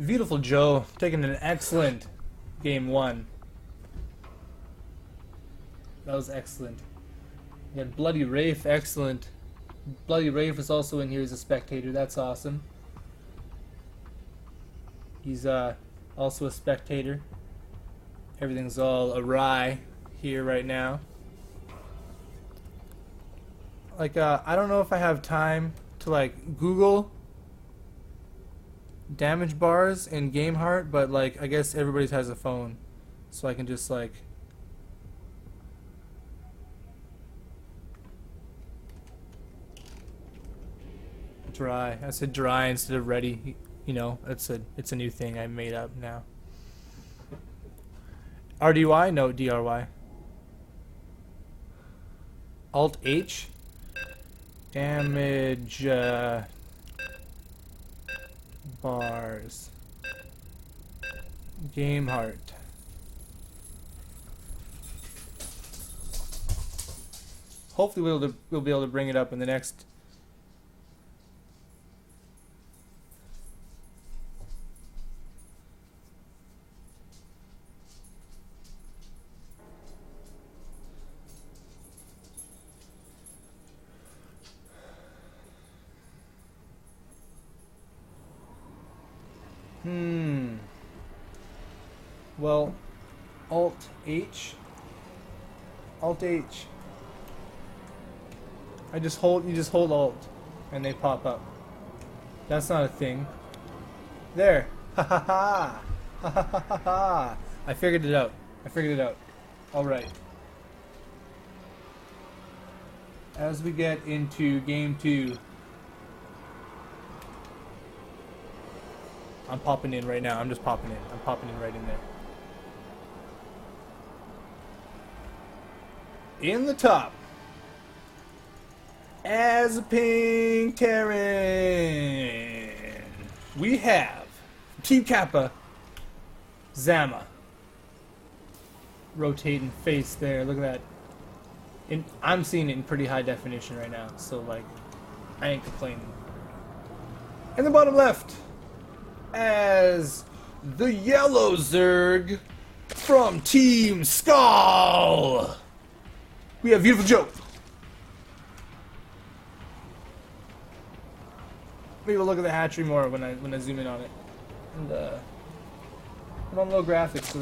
Beautiful Joe taking an excellent game 1. That was excellent. You had Bloody Rafe, excellent. Bloody Rafe is also in here as a spectator. That's awesome. He's also a spectator. Everything's all awry here right now. Like, I don't know if I have time to, like, Google damage bars in Game Heart, but, like, I guess everybody has a phone. So I can just, like... Dry. I said dry instead of ready. You know, it's a new thing I made up now. RDY? No, DRY. Alt H. Damage bars. Game Heart. Hopefully we'll be able to bring it up in the next. Well, Alt H. Alt H. You just hold Alt and they pop up. That's not a thing. There. Ha ha ha. Ha ha ha ha ha. I figured it out. Alright. As we get into game 2, I'm popping in right now. I'm just popping in. I'm popping in right in there. In the top, as a pink Terran, we have Team Kappa, Zama. Rotating face there. Look at that. I'm seeing it in pretty high definition right now, so like, I ain't complaining. In the bottom left, as the yellow Zerg from Team Skull, we have Beautiful Joe. Maybe we'll look at the hatchery more when I zoom in on it. And I'm on low graphics, so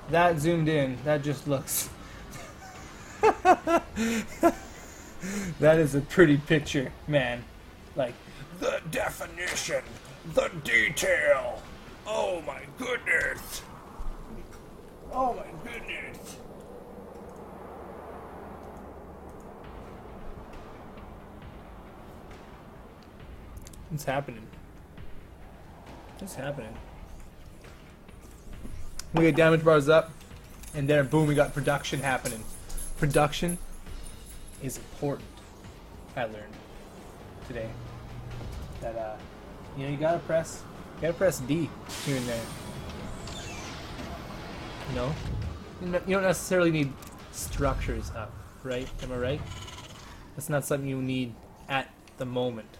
that zoomed in, that just looks. That is a pretty picture, man. Like, the definition, the detail. Oh my goodness. Oh my goodness. It's happening. It's happening. We get damage bars up, and then boom, we got production happening. Production is important. I learned today that you gotta press D here and there. You know, you don't necessarily need structures up, right? Am I right? That's not something you need at the moment.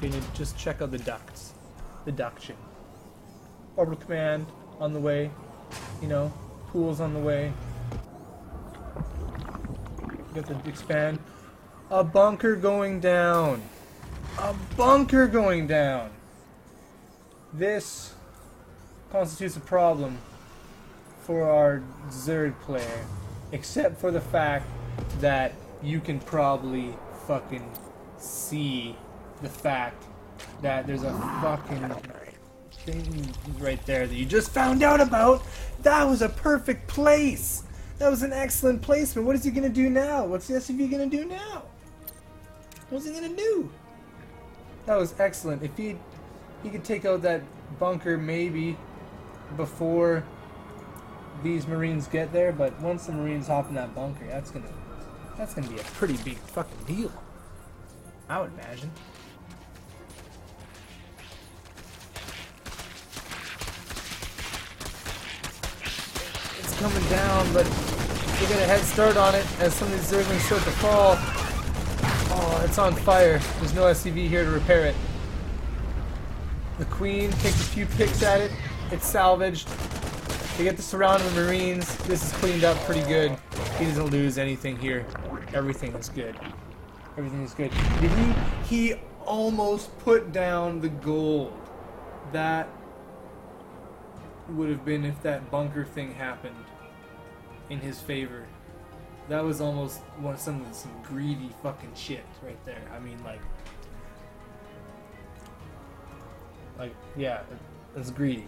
You need to just check out the ducts, the duction. Orbital command, on the way. You know, pools on the way. You got to expand. A bunker going down. A bunker going down. This constitutes a problem for our Zerg player, except for the fact that you can probably fucking see the fact that there's a fucking thing right there that you just found out about. That was a perfect place. That was an excellent placement. What is he gonna do now? What's the SUV gonna do now? What's he gonna do? That was excellent. If he could take out that bunker maybe before these Marines get there, but once the Marines hop in that bunker, that's gonna be a pretty big fucking deal, I would imagine. It's coming down, but they get a head start on it as some of these Zerglings start to fall. Oh, it's on fire. There's no SCV here to repair it. The Queen takes a few picks at it. It's salvaged. They get the surrounding Marines. This is cleaned up pretty good. He doesn't lose anything here. Everything is good. Everything is good. Did he almost put down the gold. That would have been if that bunker thing happened in his favor. That was almost some greedy fucking shit right there. I mean, like yeah, it's greedy.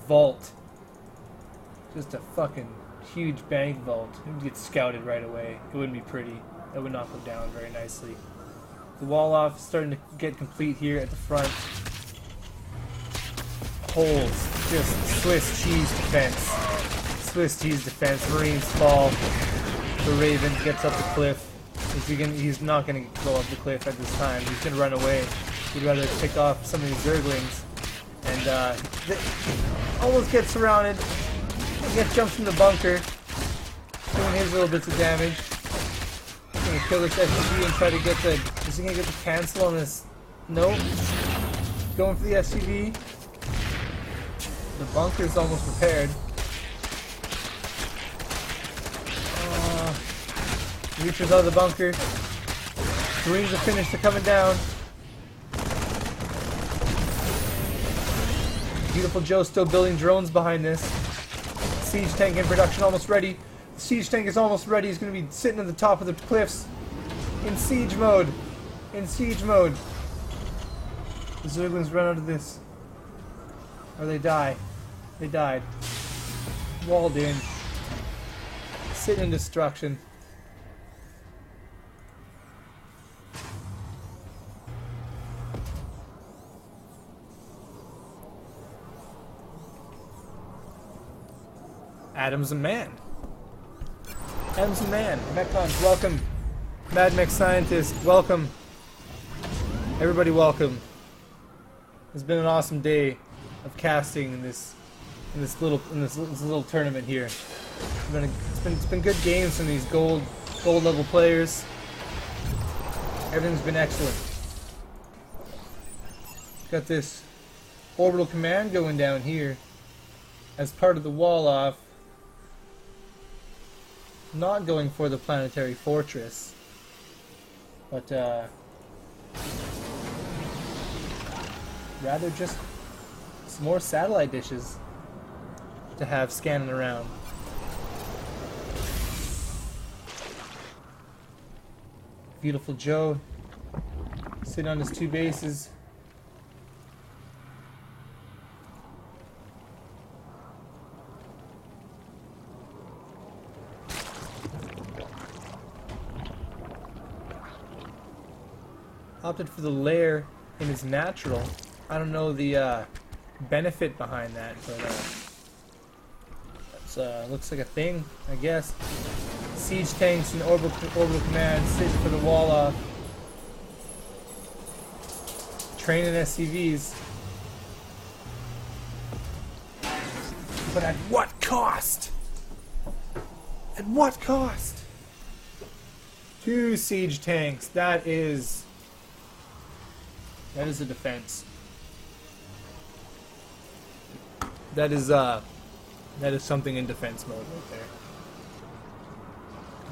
Vault. Just a fucking huge bank vault. It would get scouted right away. It wouldn't be pretty. That would not go down very nicely. The wall off is starting to get complete here at the front. Holes. Just Swiss cheese defense. Swiss cheese defense. Marines fall. The Raven gets up the cliff. He's not going to go up the cliff at this time. He's going to run away. He'd rather pick off some of these Zerglings. And almost gets surrounded. Gets jumps in the bunker. Doing his little bits of damage. He's going to kill this SUV and try to get the... Is he going to get the cancel on this? Nope. Going for the SUV. The bunker's almost repaired. Reaches out of the bunker. Marines are finished. They're coming down. Beautiful Joe still building drones behind this. Siege tank in production, almost ready. The siege tank is almost ready. He's going to be sitting at the top of the cliffs. In siege mode. In siege mode. The Zerglings run out of this. Or they die. They died. Walled in. Sitting in destruction. Adam's a man. Adam's a man. Mechons, welcome. Mad Mech Scientist, welcome. Everybody, welcome. It's been an awesome day of casting in this little tournament here. It's been good games from these gold level players. Everything's been excellent. Got this orbital command going down here as part of the wall off. Not going for the planetary fortress, but rather just some more satellite dishes to have scanning around. Beautiful Joe sitting on his two bases. Opted for the lair in his natural. I don't know the benefit behind that, but that looks like a thing, I guess. Siege tanks and orbital command sitting for the wall off. Training SCVs. But at what cost? At what cost? 2 siege tanks. That is a defense. That is something in defense mode right there.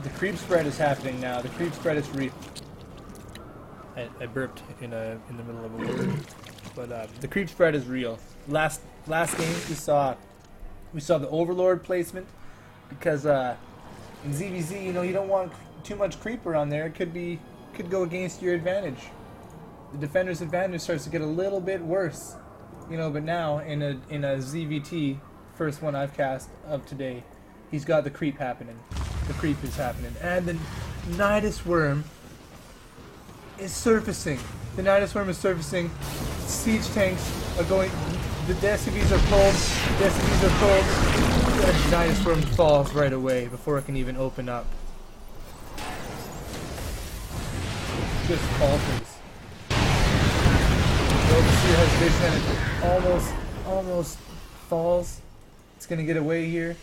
The creep spread is happening now. The creep spread is real. I burped in the middle of a word, but the creep spread is real. Last game we saw the Overlord placement because in ZVZ, you know, you don't want too much creeper on there. It could go against your advantage. The defender's advantage starts to get a little bit worse, you know. But now in a ZVT, first one I've cast of today, he's got the creep happening. The creep is happening, and the Nidus Worm is surfacing. The Nidus Worm is surfacing. Siege tanks are going. The SCVs are pulled. The SCVs are pulled. The Nidus Worm falls right away before it can even open up. Just falters. The Overseer has vision and it almost falls. It's gonna get away here.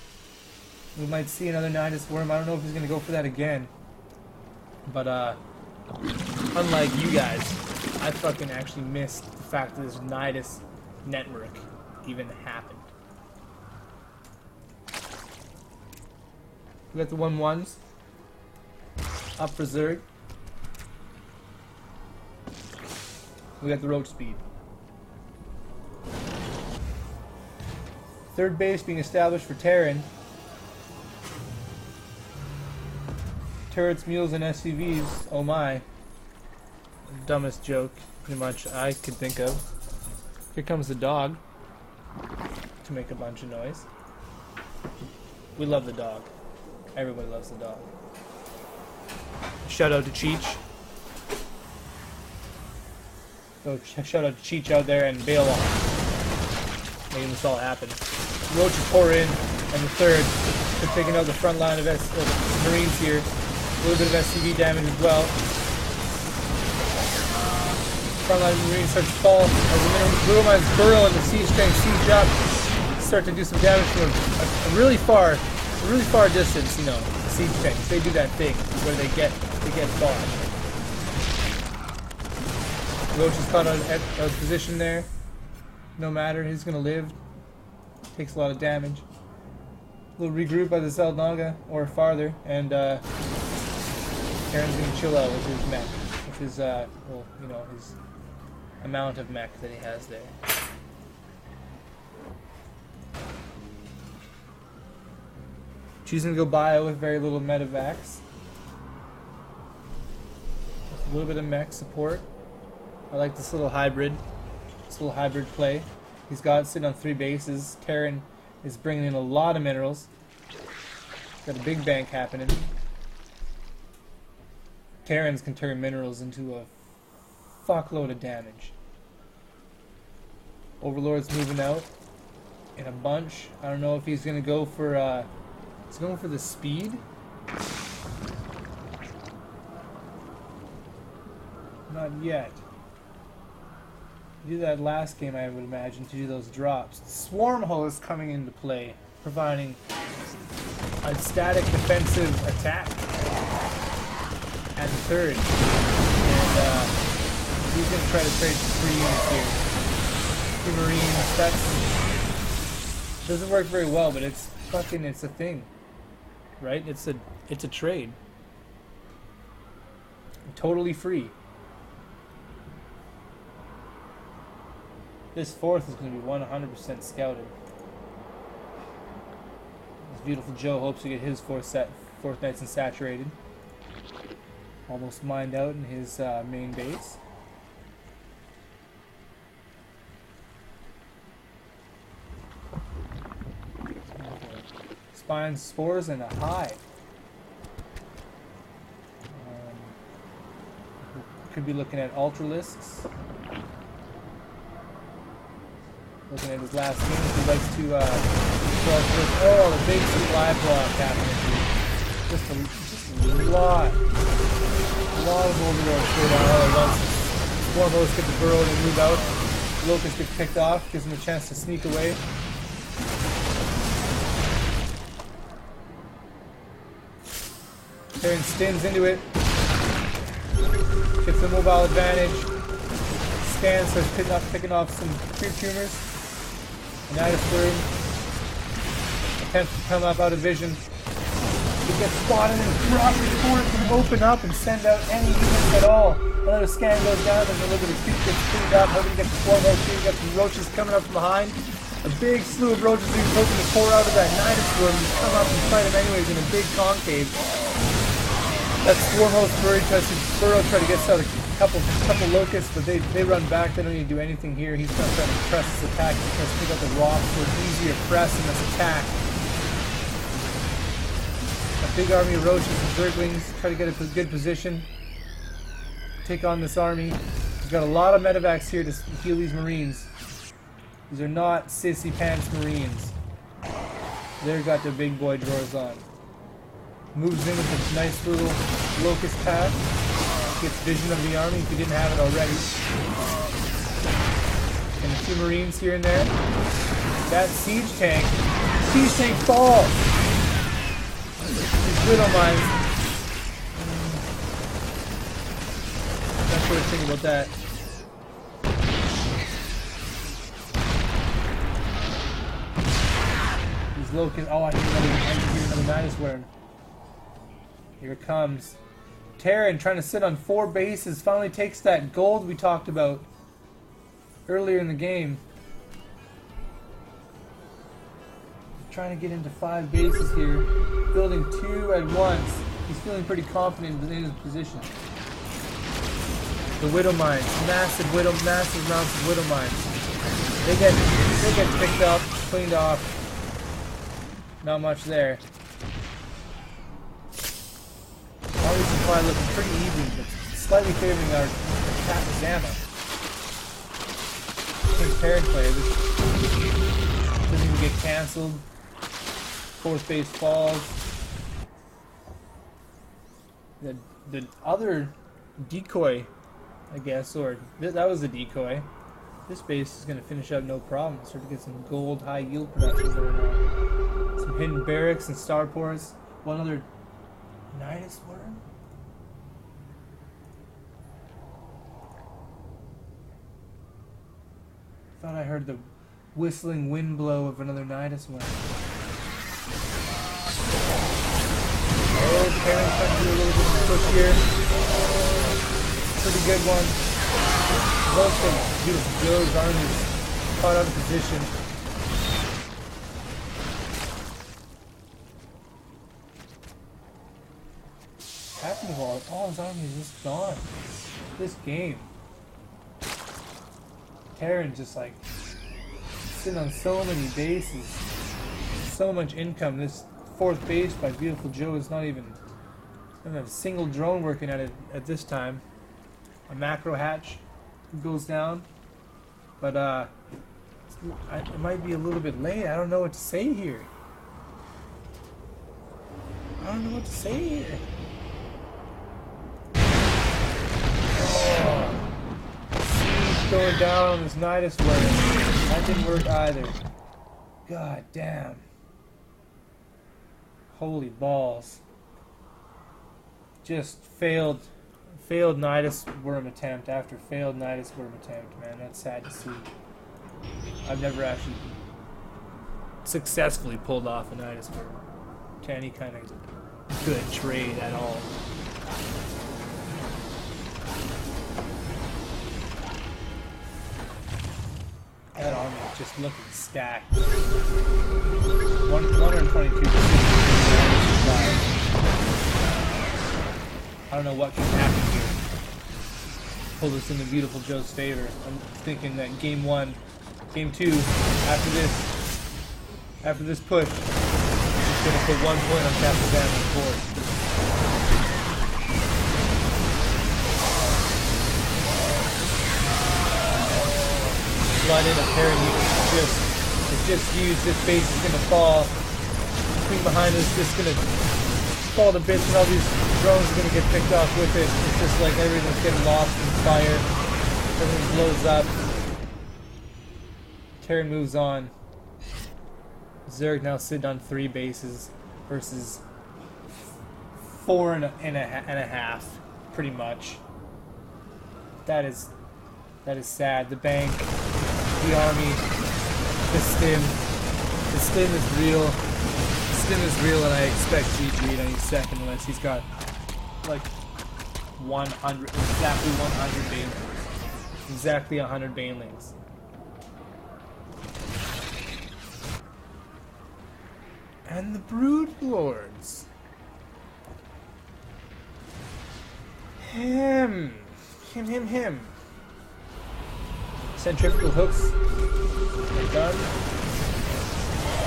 We might see another Nidus Worm. I don't know if he's gonna go for that again. But unlike you guys, I fucking actually missed the fact that this Nidus network even happened. We got the 1-1s. Up for Zerg. We got the roach speed. Third base being established for Terran. Turrets, mules, and SCVs. Oh my. Dumbest joke, pretty much, I could think of. Here comes the dog to make a bunch of noise. We love the dog. Everybody loves the dog. Shout out to Cheech. So shout out to Cheech out there and bail on, making this all happen. Roaches pour in, and the third, they're taking out the front line of Marines here. A little bit of SCV damage as well. Front line of Marines starts to fall as the little mines burrow and the siege tanks siege up, start to do some damage from a really far distance. You know, the siege tanks, they do that thing where they get far. Roach is caught out of position there. No matter, he's gonna live. Takes a lot of damage. A little regroup by the Zeldnaga or farther, and Aaron's gonna chill out with his mech, with his well, you know, his amount of mech that he has there. Choosing to go bio with very little medevacs. With a little bit of mech support. I like this little hybrid play. He's got it sitting on 3 bases. Terran is bringing in a lot of minerals. Got a big bank happening. Terrans can turn minerals into a fuckload of damage. Overlord's moving out in a bunch. I don't know if he's gonna go for he's going for the speed. Not yet. Do that last game, I would imagine, to do those drops. Swarm hose coming into play, providing a static defensive attack at the third. And he's going to try to trade for 3 units here. 2 Marines, that doesn't work very well, but it's a thing. Right? It's a trade. Totally free. This 4th is going to be 100% scouted. This beautiful Joe hopes to get his 4th Knights and saturated. Almost mined out in his main base. Spines, spores, and a hive. Could be looking at Ultralisks. Looking at his last game, he likes to oh, the big supply block happening here. Just a lot of overlords straight out all at once. Swarm hosts get the burrow and move out. Locust gets picked off, gives him a chance to sneak away. Terran stins into it. Gets the mobile advantage. Scans, starts picking off some creep tumors. United Square attempts to come up out of vision. He gets spotted and drops before it can open up and send out any units at all. Another scan goes down and a little bit of creep gets cleaned up. Hoping to get the swarm host here. You got some roaches coming up from behind. A big slew of roaches he's hoping to pour out of that United Swarm and come up and fight him anyways in a big concave. That swarm host very tested Burrow try to get out a couple locusts, but they run back. They don't need to do anything here. He's not trying to press his attack. He's trying to pick up the rocks for an easier press in this attack. A big army of roaches and zerglings try to get a good position. Take on this army. He's got a lot of medevacs here to heal these marines. These are not sissy pants marines. They've got their big boy drawers on. Moves in with a nice little locust path. Gets vision of the army if he didn't have it already. And a few marines here and there. That siege tank falls. These widow mines. Not sure what to think about that. These locusts. Oh, I hear another Midas worm. Here it comes. Terran trying to sit on 4 bases finally takes that gold we talked about earlier in the game. Trying to get into 5 bases here. Building 2 at once. He's feeling pretty confident in his position. The widow mines. Massive amounts of widow mines. They get picked up, cleaned off. Not much there. Army supply looking pretty even, but slightly favoring our Katazama. Terran player. This doesn't even get cancelled. 4th base falls. The other decoy, I guess, or that was the decoy. This base is going to finish up no problem. Start to get some gold, high yield production going on. Some hidden barracks and starports. One other Nidus worm. Thought I heard the whistling wind blow of another Nidus worm. Oh, Terran's trying to do a little bit of a push here. Pretty good one. Most of beautiful Joe's armies caught out of position. Happened to all his army is just gone. This game. Terran's just like sitting on so many bases. So much income. This 4th base by Beautiful Joe is not even a single drone working at it at this time. A macro hatch goes down, but it might be a little bit late. I don't know what to say here. Oh. Siege going down on this Nidus worm. That didn't work either. God damn. Holy balls. Just failed Nidus worm attempt after failed Nidus worm attempt, man. That's sad to see. I've never actually successfully pulled off a Nidus worm to any kind of good trade at all. That army is just looking stacked. 122%. I don't know what can happen here. Pull this into Beautiful Joe's favor. I'm thinking that game 1, game 2, after this push, he's gonna put 1 point on Katazama on the board. Slide in a Terran unit. It's just used. This base is gonna fall. Between behind us, just gonna fall to bits, and all these drones are gonna get picked off with it. It's just like everything's getting lost in fire. Everything blows up. Terran moves on. Zerg now sitting on 3 bases versus 4 and a half, pretty much. That is sad. The bank, the army, This stim is real. This stim is real, and I expect G3 any second unless he's got like 100, exactly 100 banelings. Exactly 100 banelings. And the Brood Lords. Him. Centrifugal hooks are done.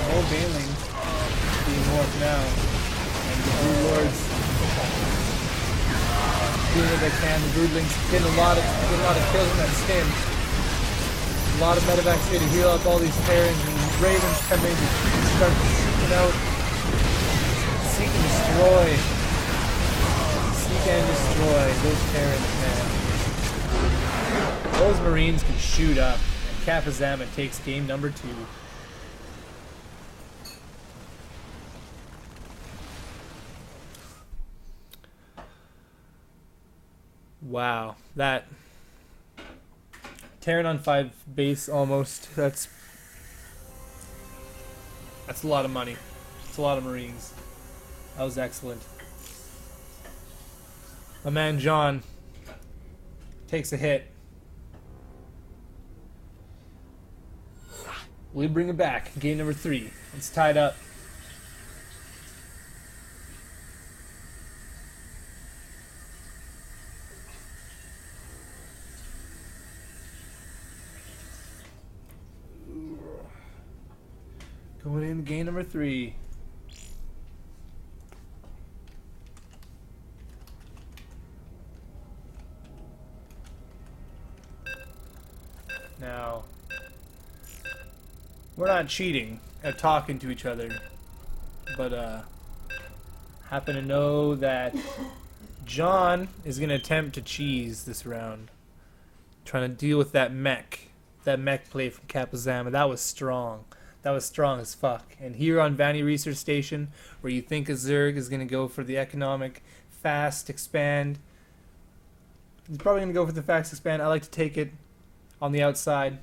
No banelings being morphed now. And the Brood Lords doing what they can. The Broodlings getting a lot of kills in that stim. A lot of medevacs here to heal up all these Terrans, and Ravens come in to start shooting out. Seek and destroy. Seek and destroy those Terrans, man. Those Marines can shoot up, and Kapazama takes game number 2. Wow, that Terran on 5 base almost. That's a lot of money. It's a lot of Marines. That was excellent. My man John takes a hit. We bring it back. Game number 3. It's tied up. Going in game number 3. Now, we're not cheating at talking to each other, but happen to know that John is going to attempt to cheese this round, trying to deal with that mech play from Kapazama. That was strong. That was strong as fuck. And here on Vanny Research Station, where you think a Zerg is going to go for the economic fast expand, he's probably going to go for the fast expand. I like to take it on the outside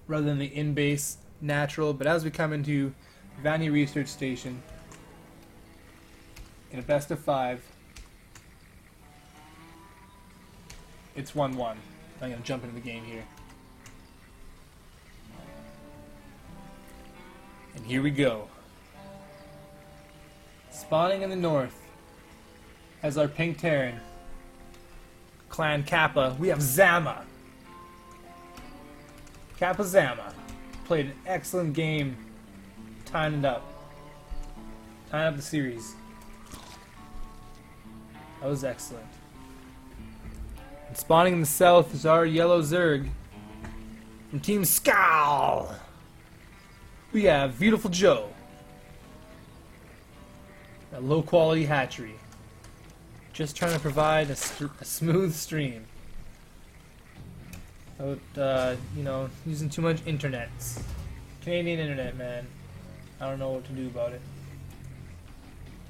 rather than the in-base natural. But as we come into Vanny Research Station in a best of 5, it's 1-1. I'm going to jump into the game here. And here we go. Spawning in the north as our pink Terran. Clan Kappa. We have Zama. Kappa Zama played an excellent game. Tying it up. Tying up the series. That was excellent. And spawning in the south is our yellow Zerg from Team Scowl. We have Beautiful Joe. A low quality hatchery. Just trying to provide a smooth stream. Without, using too much internet. Canadian internet, man. I don't know what to do about it.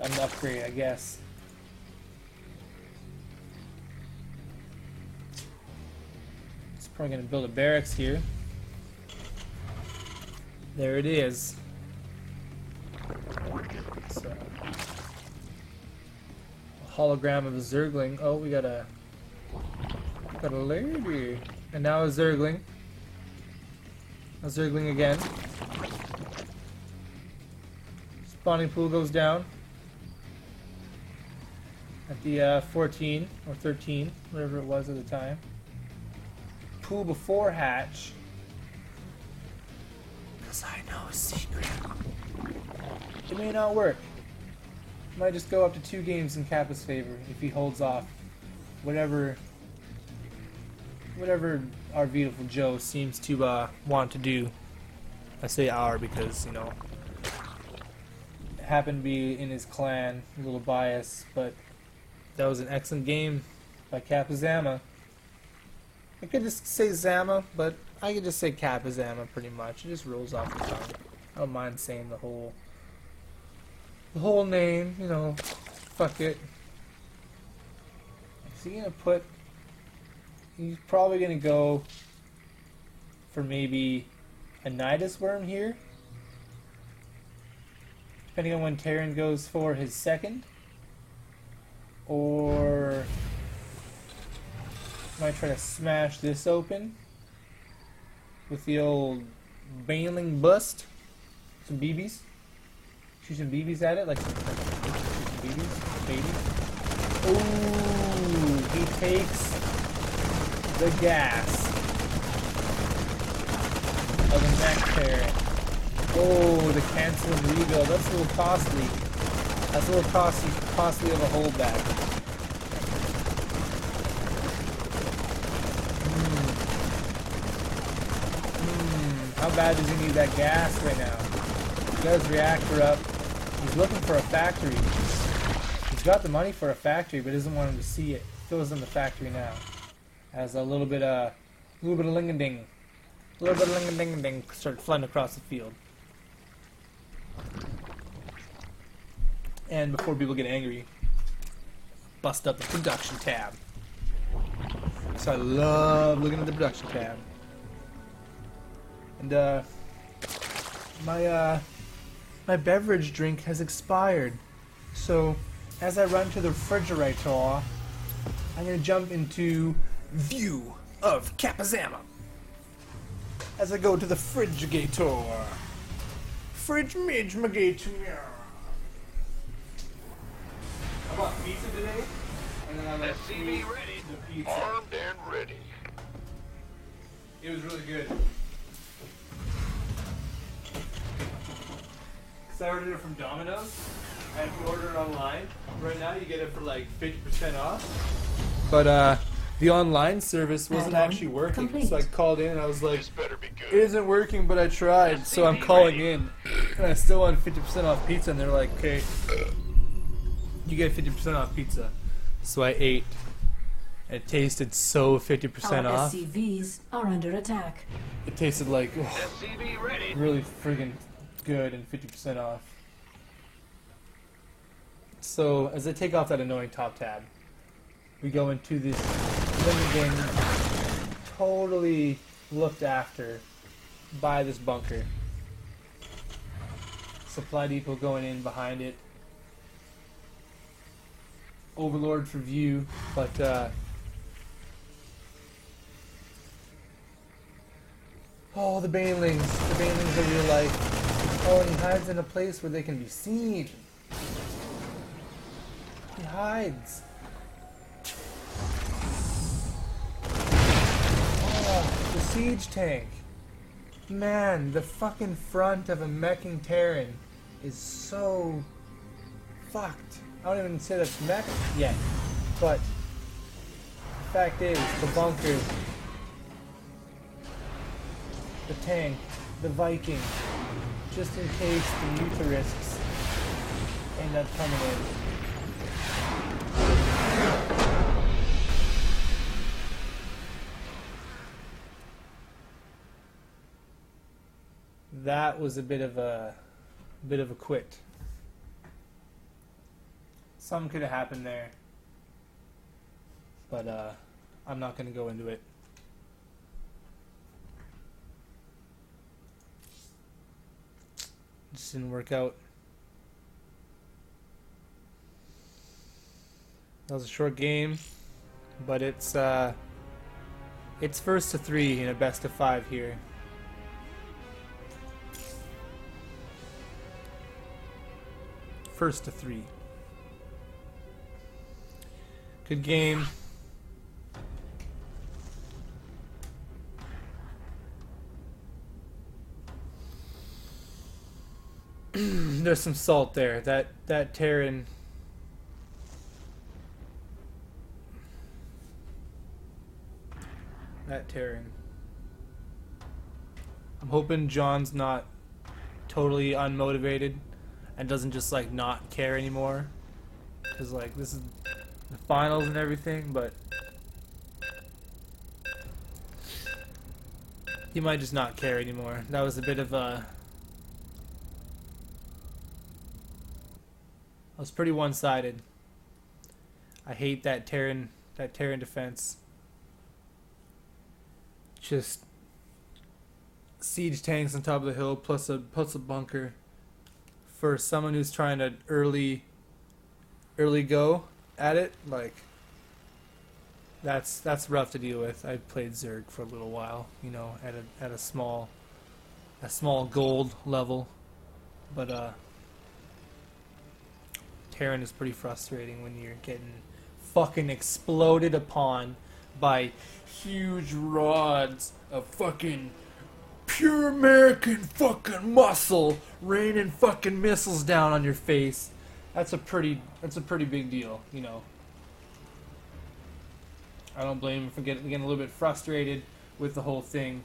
Time to upgrade, I guess. It's probably going to build a barracks here. There it is. So, a hologram of a Zergling. Oh, we got a lady. And now a Zergling. A Zergling again. Spawning pool goes down. At the 14 or 13, whatever it was at the time. Pool before hatch. Because I know a secret. It may not work. Might just go up to 2 games in Kappa's favor if he holds off whatever our beautiful Joe seems to want to do. I say our because, it happened to be in his clan, a little biased, but that was an excellent game by Kappa Zama. I could just say Zama, but I could just say Kappa Zama pretty much. It just rolls off the tongue. I don't mind saying the whole name, fuck it. Is he gonna put... He's probably gonna go for maybe a Nidus worm here. Depending on when Terran goes for his second. Or might try to smash this open with the old Baneling bust. Some BBs. Shoot some BBs at it, like some BBs. Babies. Ooh, he takes the gas of a neck Terran. Oh, the cancel and rebuild. That's a little costly. That's a little costly of a holdback. How bad does he need that gas right now? He got his reactor up. He's looking for a factory. He's got the money for a factory, but doesn't want him to see it. Goes in the factory now. Has a little bit of ling-a-ding. A little bit of ling-a-ding-a-ding start flying across the field. And before people get angry, bust up the production tab. So I love looking at the production tab. And my beverage drink has expired. So as I run to the refrigerator, I'm gonna jump into view of Capizama. As I go to the frigigator. Fridge-midge-magator. I bought pizza today, and then I left SCV ready, the pizza. armed and ready. It was really good. Because I ordered it from Domino's. I had to order it online. Right now you get it for like 50% off. But the online service wasn't actually working. Complete. So I called in and I was like, This better be it good. isn't working, but I tried. So I'm calling in. And I still want 50% off pizza. And they're like, okay, you get 50% off pizza. So I ate. And it tasted so 50% Our off. SCVs are under attack. It tasted like SCV ready. really friggin' good and 50% off. So as I take off that annoying top tab, we go into this limiting, totally looked after by this bunker. Supply depot going in behind it. Overlord for view, but oh, the banelings. The banelings are real life. Oh, and he hides in a place where they can be seen. He hides. Oh, the siege tank. Man, the fucking front of a meching Terran is so fucked. I don't even say that's mech yet, but the fact is, the bunkers, the tank, the Viking, just in case the Mutarists end up coming in. That was a bit of a quit. Something could have happened there, but I'm not going to go into it. Just didn't work out. That was a short game, but it's first to 3 in a best of 5 here. First to 3. Good game. There's some salt there. That Terran. That Terran. I'm hoping John's not totally unmotivated and doesn't just like not care anymore. Cause like this is the finals and everything, but he might just not care anymore. That was a bit of a... I was pretty one-sided. I hate that Terran defense. Just siege tanks on top of the hill plus a bunker for someone who's trying to early go at it. Like that's rough to deal with. I played Zerg for a little while, you know, at a small gold level, but Terran is pretty frustrating when you're getting fucking exploded upon by huge rods of fucking pure American fucking muscle raining fucking missiles down on your face. That's a pretty big deal, you know. I don't blame him for getting a little bit frustrated with the whole thing,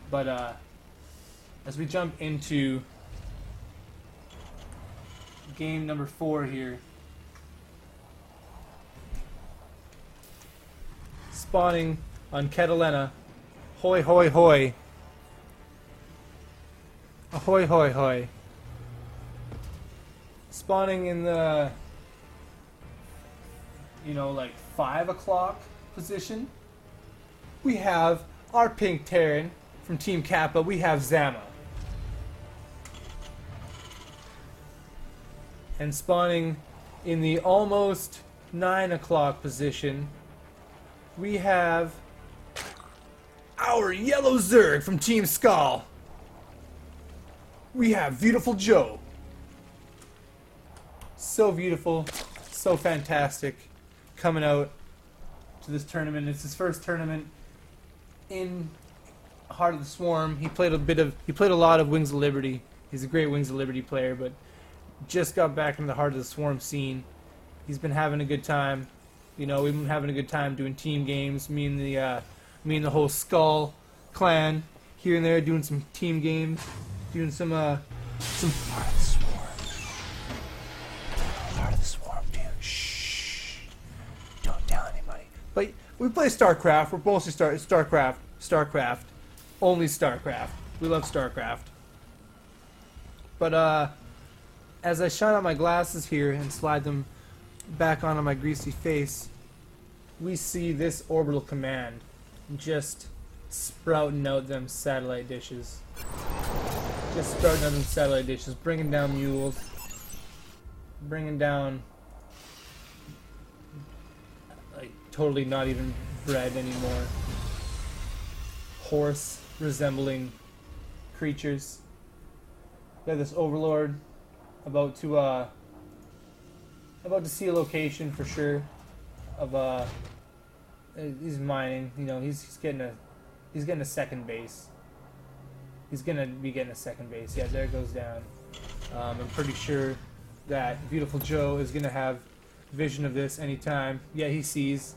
but as we jump into game number 4 here, spawning on Catalina, hoi hoi hoi, ahoy hoi hoi, spawning in the, you know, like 5 o'clock position, we have our pink Terran from Team Kappa. We have Zama. And spawning in the almost 9 o'clock position, we have our yellow Zerg from Team Skull. We have Beautiful Joe. So beautiful, so fantastic, coming out to this tournament. It's his first tournament in Heart of the Swarm. He played a lot of Wings of Liberty. He's a great Wings of Liberty player, but just got back into the Heart of the Swarm scene. He's been having a good time. You know, we've been having a good time doing team games. Me and the whole Skull clan here and there doing some team games, doing some Heart of the Swarm. Heart of the Swarm, dude. Shh. Don't tell anybody. But we play StarCraft. We're mostly StarCraft. Only StarCraft. We love StarCraft. But as I shine out my glasses here and slide them back onto my greasy face, we see this orbital command just sprouting out them satellite dishes. Bringing down mules, bringing down, like, totally not even bred anymore, horse resembling creatures. We have this overlord about to see a location for sure of he's mining, you know, he's getting a second base. He's gonna be getting a second base. Yeah, there it goes down. I'm pretty sure that Beautiful Joe is gonna have vision of this anytime. Yeah, he sees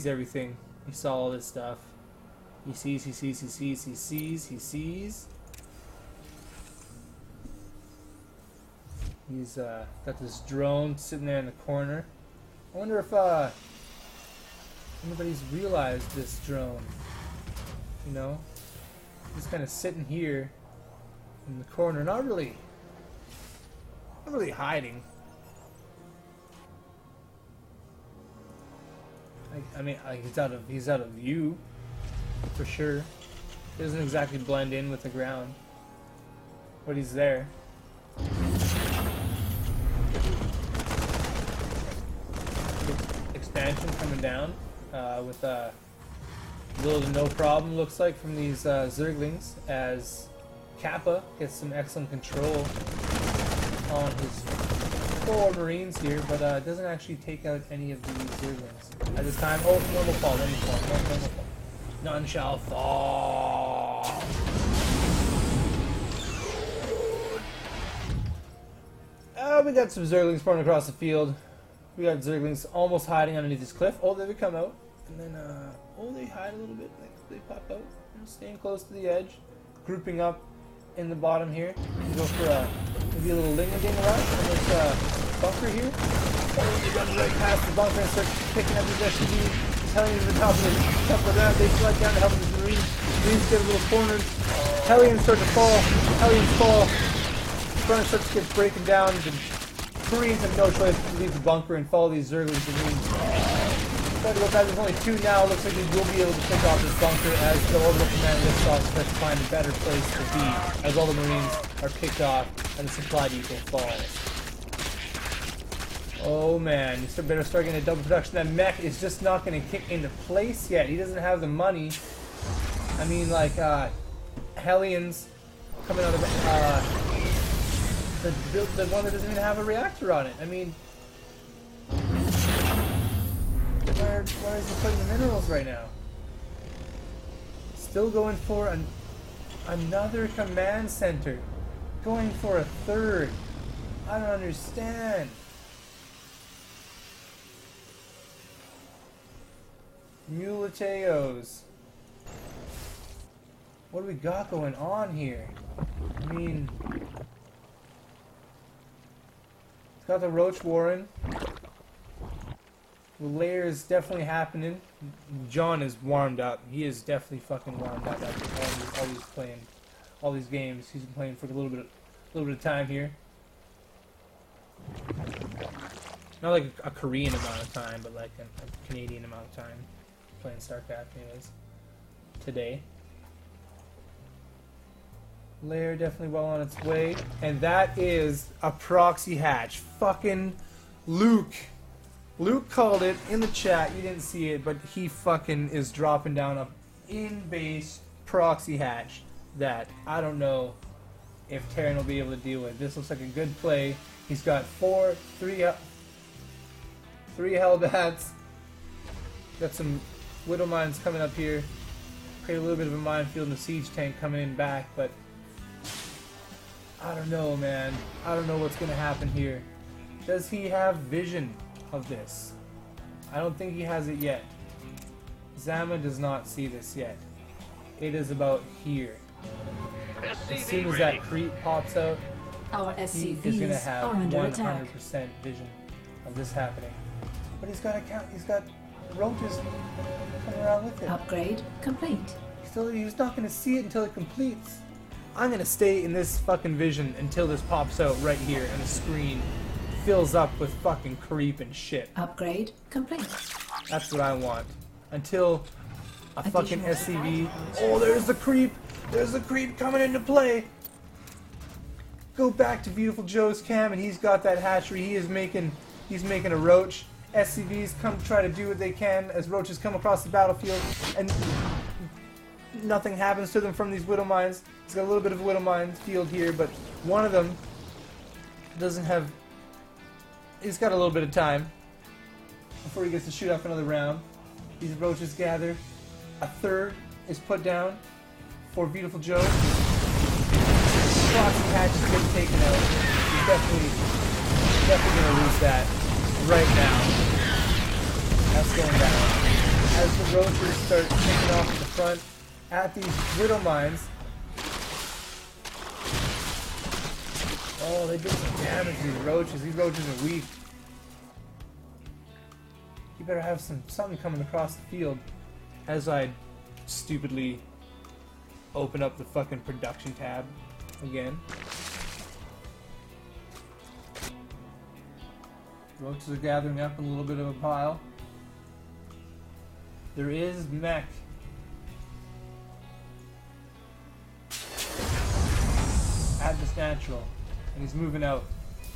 everything. He saw all this stuff. He sees. He's got this drone sitting there in the corner. I wonder if anybody's realized this drone. You know, he's kind of sitting here in the corner, not really hiding. I mean, he's out of view for sure. He doesn't exactly blend in with the ground, but he's there. Expansion coming down with little to no problem, looks like, from these Zerglings, as Kappa gets some excellent control on his 4 Marines here, but doesn't actually take out any of these Zerglings at this time. Oh, normal fall. None shall fall. We got some Zerglings spawning across the field. We got Zerglings almost hiding underneath this cliff. Oh, there they come out. And then, they hide a little bit. They pop out. Staying close to the edge. Grouping up in the bottom here. Go for maybe a little ling-a-ding rush on this bunker here. Oh, they run right past the bunker and start picking up these SUVs. Hellions at the top of that. They slide down to help the Marines. Marines get a little cornered. Hellions start to fall. Hellions fall. Front starts to get breaking down. The Marines have no choice but to leave the bunker and follow these Zerglings. Try to go back. There's only 2 now. Looks like he will be able to pick off his bunker as the orbital command lifts off, starts to find a better place to be as all the Marines are picked off and the supply depot falls. Oh man, you better start getting a double production. That mech is just not going to kick into place yet. He doesn't have the money. I mean, like, Hellions coming out of the one that doesn't even have a reactor on it. I mean, where is he putting the minerals right now? Still going for another command center. Going for a 3rd. I don't understand. Muleteos. What do we got going on here? I mean, it's got the Roach Warren. The layer is definitely happening. John is warmed up. He is definitely fucking warmed up after all these playing, all these games. He's been playing for a little bit of time here. Not like a Korean amount of time, but like a Canadian amount of time playing StarCraft, anyways. Today. Layer definitely well on its way, and that is a proxy hatch. Fucking Luke. Luke called it in the chat. You didn't see it, but he fucking is dropping down a in-base proxy hatch that I don't know if Terran will be able to deal with. This looks like a good play. He's got three Hellbats. Got some Widow Mines coming up here. Create a little bit of a minefield and a siege tank coming in back, but I don't know, man. I don't know what's going to happen here. Does he have vision of this? I don't think he has it yet. Zama does not see this yet. It is about here. As soon as that creep pops out, Our he is SCVs going to have are under 100% attack. vision of this happening. But he's got roaches coming around with it. Upgrade complete. He's not going to see it until it completes. I'm going to stay in this fucking vision until this pops out right here and the screen fills up with fucking creep and shit. Upgrade complete. That's what I want. Until a fucking Additional SCV. Oh, there's the creep. There's the creep coming into play. Go back to Beautiful Joe's cam and he's got that hatchery. He's making a roach. SCVs come try to do what they can as roaches come across the battlefield and nothing happens to them from these Widow Mines. He's got a little bit of a Widow Mine field here, but one of them doesn't have... He's got a little bit of time before he gets to shoot off another round. These roaches gather. A 3rd is put down for Beautiful Joe. Proxy hatch is getting taken out. He's definitely going to lose that right now. That's going down. As the roaches start taking off at the front at these Widow Mines. Oh, they did some damage to these roaches. These roaches are weak. You better have something coming across the field as I stupidly open up the fucking production tab again. Roaches are gathering up in a little bit of a pile. There is mech. At this natural. And he's moving out.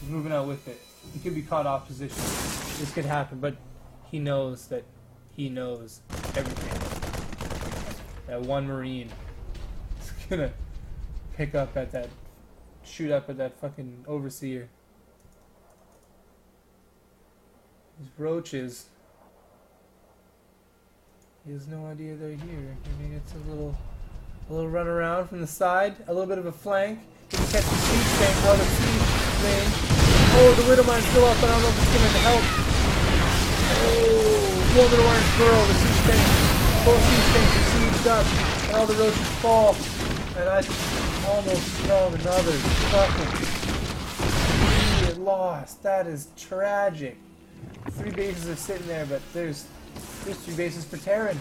He's moving out with it. He could be caught off position. This could happen, but he knows that he knows everything. That one Marine is gonna pick up at that, shoot up at that fucking overseer. These roaches. He has no idea they're here. I mean, it's a little run around from the side, a little bit of a flank. He can catch the siege tank out of siege range. Oh, the Widow Mine's still up, but I don't know if it's going to help. Oh, one Widow Mine's girl, the siege tank. Both siege tanks are sieged up, and all the roaches fall. And I almost smelled another fucking immediate loss. That is tragic. 3 bases are sitting there, but there's 3 bases for Terran.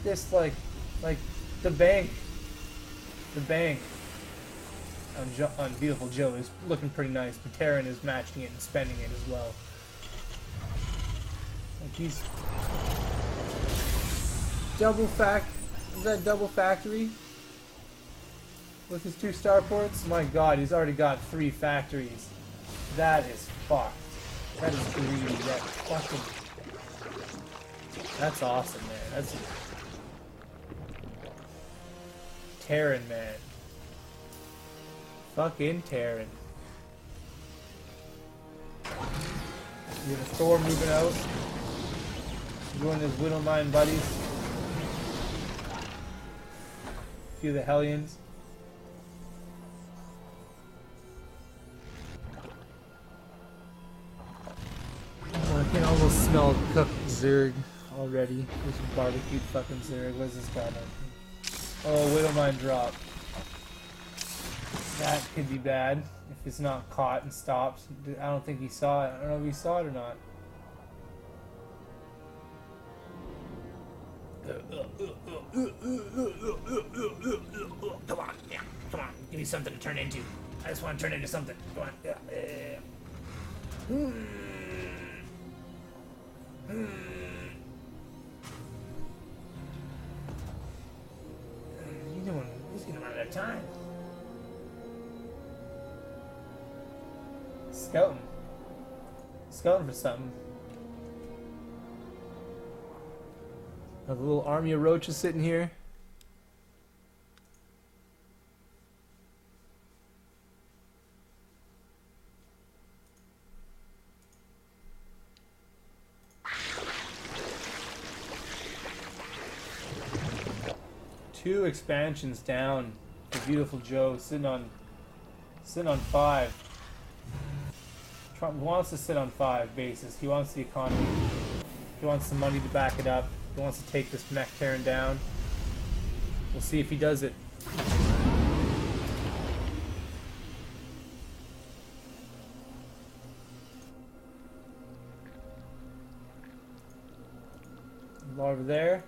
This like the bank on Beautiful Joe is looking pretty nice, but Terran is matching it and spending it as well. Like Jeez. Is that double factory? With his 2 starports? My god, he's already got 3 factories. That is fucked. That is greedy. That fucking... That's awesome, man. That's... Terran, man. Fucking Terran. You have a Thor moving out. Joining his Widowmine buddies. A few of the Hellions. Oh, I can almost smell cooked Zerg already. This barbecued fucking Zerg. What's this guy like? Oh, Widowmine drop. That could be bad if it's not caught and stopped. I don't think he saw it. I don't know if he saw it or not. Come on, yeah, come on. Give me something to turn into. I just want to turn into something. Come on, yeah. He's gonna run out of time. Scouting. Scouting for something. A little army of roaches sitting here. Two expansions down for Beautiful Joe, sitting on 5. Trump wants to sit on 5 bases. He wants the economy. He wants the money to back it up. He wants to take this mech Terran down. We'll see if he does it. Over there.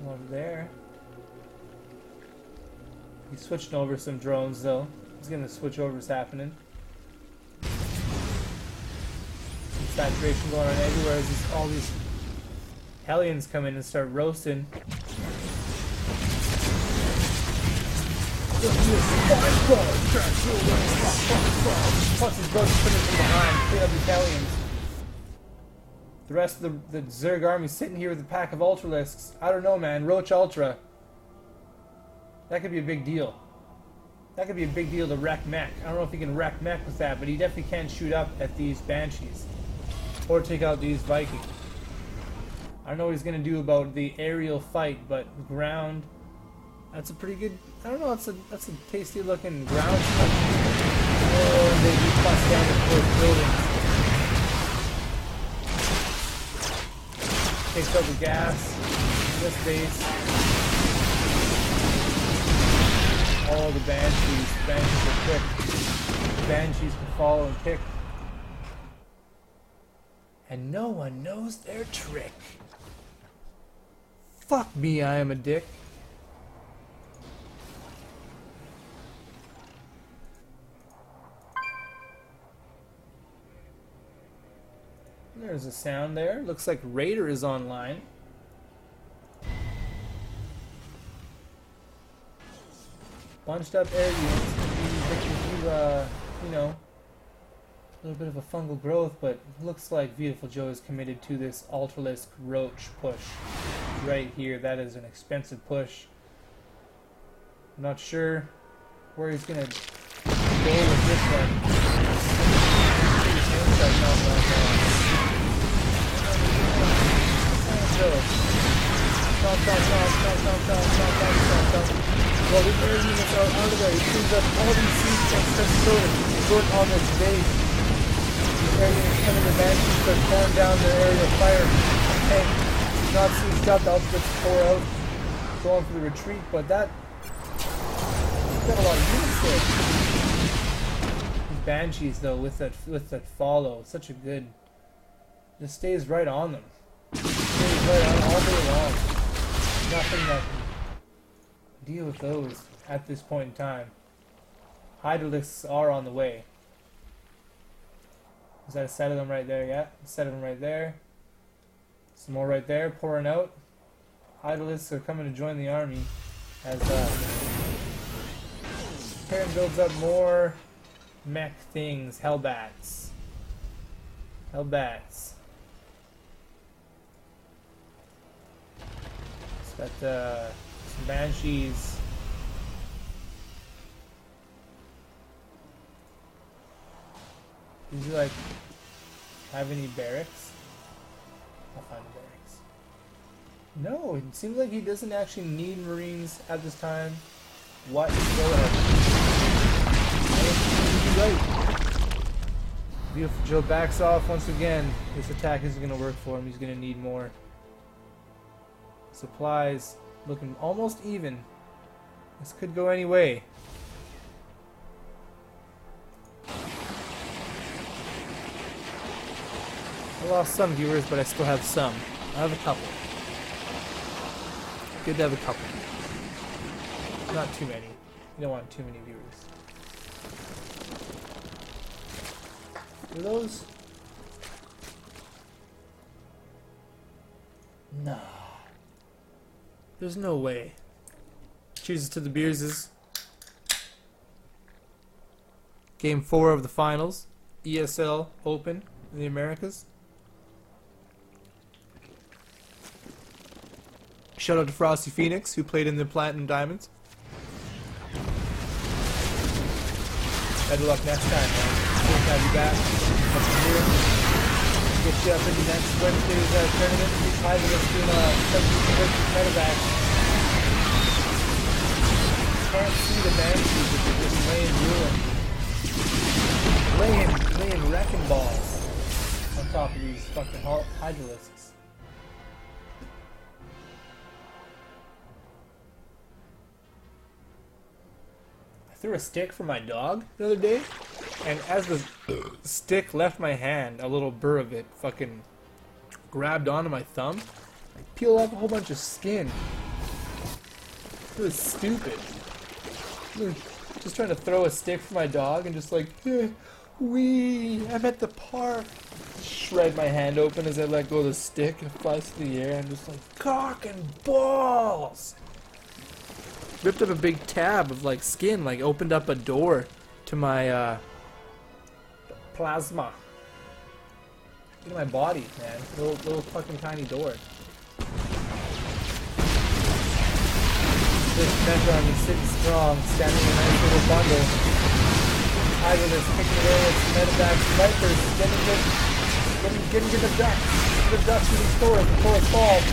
Over there. He's switching over some drones though. He's gonna switch over is happening. Some saturation going on everywhere as all these Hellions come in and start roasting. Plus his boats putting from behind, clean up these Hellions. The rest of the Zerg army sitting here with a pack of Ultralisks. I don't know, man. Roach Ultra. That could be a big deal. That could be a big deal to wreck mech. I don't know if he can wreck mech with that, but he definitely can shoot up at these Banshees. Or take out these Vikings. I don't know what he's going to do about the aerial fight, but ground... That's a pretty good... I don't know, that's a tasty looking ground stuff. Oh, and they do plus damage to those buildings. Takes out the gas in this base. Oh, the Banshees. The Banshees are quick. The Banshees can follow and kick. And no one knows their trick. Fuck me, I am a dick. There's a sound there. Looks like Raider is online. Bunched up air units could you know, a little bit of a fungal growth, but looks like Beautiful Joe is committed to this Ultralisk Roach push right here. That is an expensive push. I'm not sure where he's gonna go with this one. Well, the air units are out of there. He cleans up all these seats and starts throwing on this base. These air units come in the Banshees, start pouring down their area of fire. Tank, not seized up, the Ultimates pour out, going for the retreat, but that... He's got a lot of units there. These Banshees, though, with that follow, such a good... Just stays right on them. Stays right on all day long. Nothing that can deal with those at this point in time. Hydralisks are on the way. Is that a set of them right there? Yeah, a set of them right there. Some more right there, pouring out. Hydralisks are coming to join the army as Terran builds up more mech things. Hellbats. Hellbats. It's got some Banshees. Does he like have any barracks? I'll find a barracks. No, it seems like he doesn't actually need Marines at this time. Whatsoever. He's right. Beautiful Joe backs off once again. This attack isn't going to work for him. He's going to need more. Supplies looking almost even. This could go any way. I lost some viewers, but I still have some. I have a couple. Good to have a couple. Not too many. You don't want too many viewers. Are those? No. There's no way. Cheers to the Beerses. Game 4 of the finals. ESL Open in the Americas. Shout out to Frosty Phoenix, who played in the Platinum Diamonds. Better luck next time, man. Good to have you back. Up here. Get you up into next Wednesday's tournament. He's high with us doing substitute versus medevac. Can't see the Banshees, but they're just laying wrecking balls on top of these fucking Hydralisks. Threw a stick for my dog the other day, and as the stick left my hand, a little burr of it fucking grabbed onto my thumb. I peeled off a whole bunch of skin. It was stupid. Just trying to throw a stick for my dog and just like, wee, I'm at the park. Shred my hand open as I let go of the stick and it flies through the air. I'm just like, cock and balls. Ripped up a big tab of like skin, like opened up a door to my plasma. Look at my body, man. Little fucking tiny door. This Metron is sitting strong, standing in a nice little bundle. Hydralisks picking away at some medevac snipers, getting to the ducks. The ducks in the stores before it falls.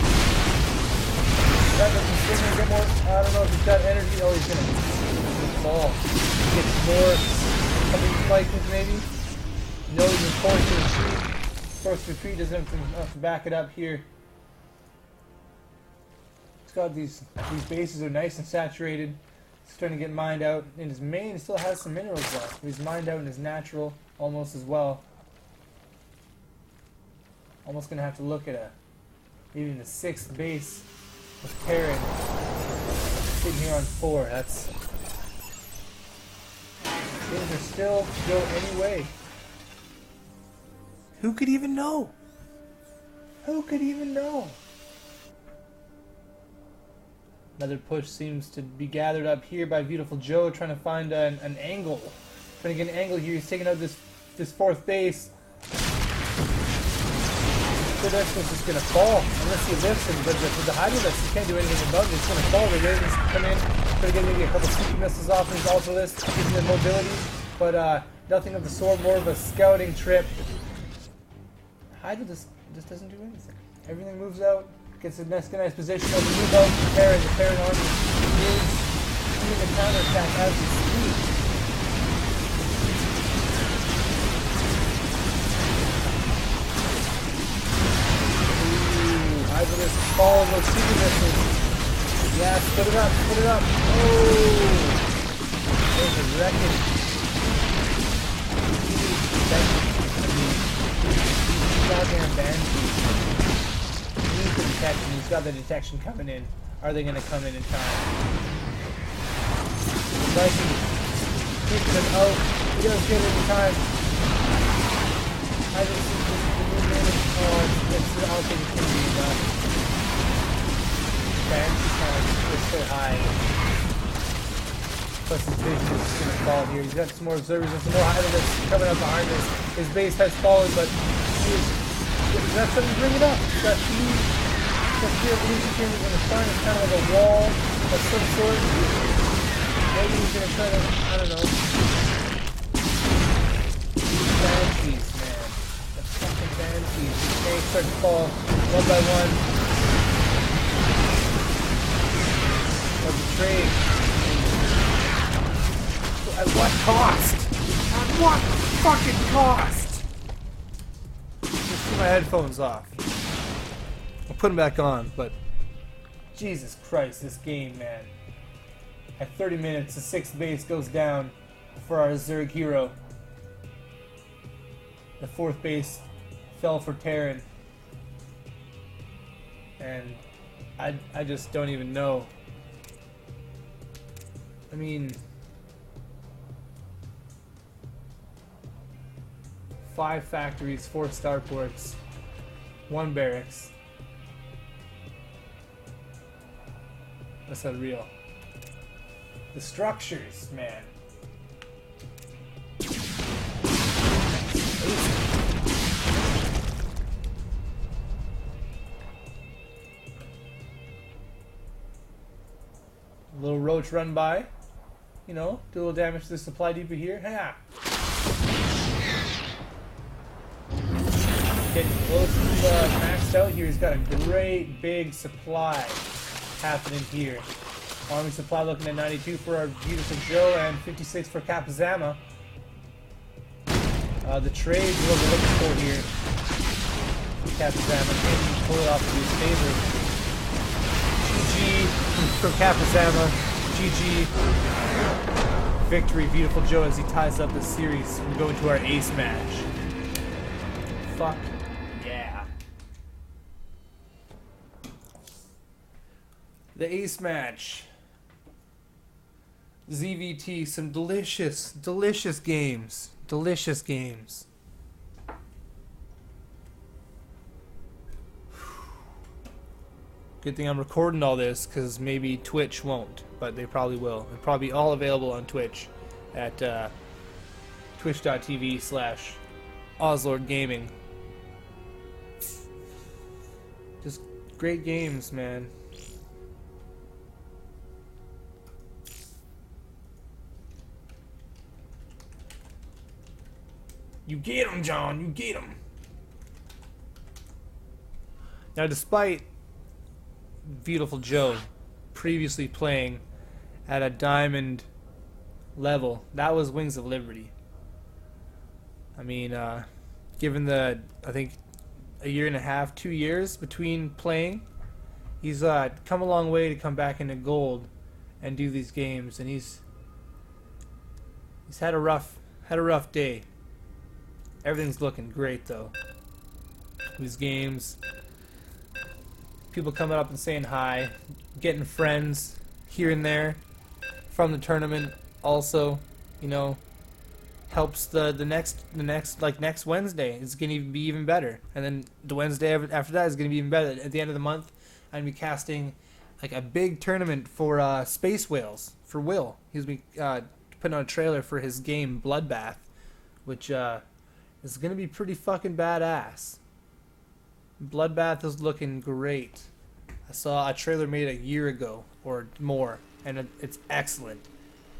That doesn't swing and get more. I don't know if he's got energy. Oh, he's gonna fall. Get more coming spikes maybe. No, he's forced to retreat. Forced to retreat doesn't have to back it up here. He's got these bases are nice and saturated. He's starting to get mined out. In his main, he still has some minerals left. He's mined out in his natural almost as well. Almost gonna have to look at even the 6th base. With Terran sitting here on 4, that's things are still go any way. Who could even know? Who could even know? Another push seems to be gathered up here by Beautiful Joe, trying to find an angle. Trying to get an angle here. He's taking out this 4th base. This was just going to fall unless he lifts him, but with the Hydralisks, you can't do anything about it. It's going to fall. The Ravens come in, try to get maybe a couple super missiles off his Ultralist, gives him mobility, but nothing of the sort, more of a scouting trip. Hydralisk just doesn't do anything. Everything moves out, gets a nice position, and we move out to the Terran army is doing a counterattack as we speak. Hydralisks following those super missiles. Yeah, put it up. Oh! There's a wrecking. Goddamn Banshees. He's the detection. He's got the detection coming in. Are they going to come in time? Vikings keeping him out. He doesn't get it in time. I just think this the new game is I don't think it's gonna be enough. Fancy time is so high. Plus his vision is just gonna fall here. He's got some more observers and some more highlanders coming up behind us. His base has fallen, but he's not something to bring it up. He's got three evolution chambers in the front. It's kind of like a wall of some sort. Maybe he's gonna try to, I don't know. Banshees, man. The fucking banshees. The tanks start to fall one by one. But the trade. At what cost? At what fucking cost? Just put my headphones off. I'll put them back on, but Jesus Christ, this game, man. At 30 minutes, the 6th base goes down for our Zerg hero. The 4th base fell for Terran. And I just don't even know. I mean, 5 factories, 4 starports, 1 barracks. That's unreal. The structures, man. A little roach run by. You know, do a little damage to the supply depot here. Ha! Getting close to maxed out here. He's got a great big supply happening here. Army supply looking at 92 for our beautiful Joe and 56 for Kapazama. The trade is what we're looking for here. Kapazama can pull it off to his favor. GG from Kapazama. GG. Victory, beautiful Joe, as he ties up the series and go into our ace match. Fuck yeah. The ace match. ZVT, some delicious games. Delicious games. Good thing I'm recording all this, because maybe Twitch won't, but they probably will. They're probably all available on Twitch at twitch.tv/ozlordgaming. Just great games, man. You get him, John. You get him. Now, despite beautiful Joe previously playing at a diamond level, that was Wings of Liberty. I mean, given the, I think, a year and a half, 2 years between playing, he's come a long way to come back into gold and do these games, and he's had a rough day. Everything's looking great though. These games, people coming up and saying hi, getting friends here and there from the tournament. Also, you know, helps the next Wednesday is gonna be even better, and then the Wednesday after that is gonna be even better. At the end of the month, I'm gonna be casting like a big tournament for Space Whales for Will. He's gonna be putting on a trailer for his game Bloodbath, which is gonna be pretty fucking badass. Bloodbath is looking great. I saw a trailer made a year ago or more, and it's excellent.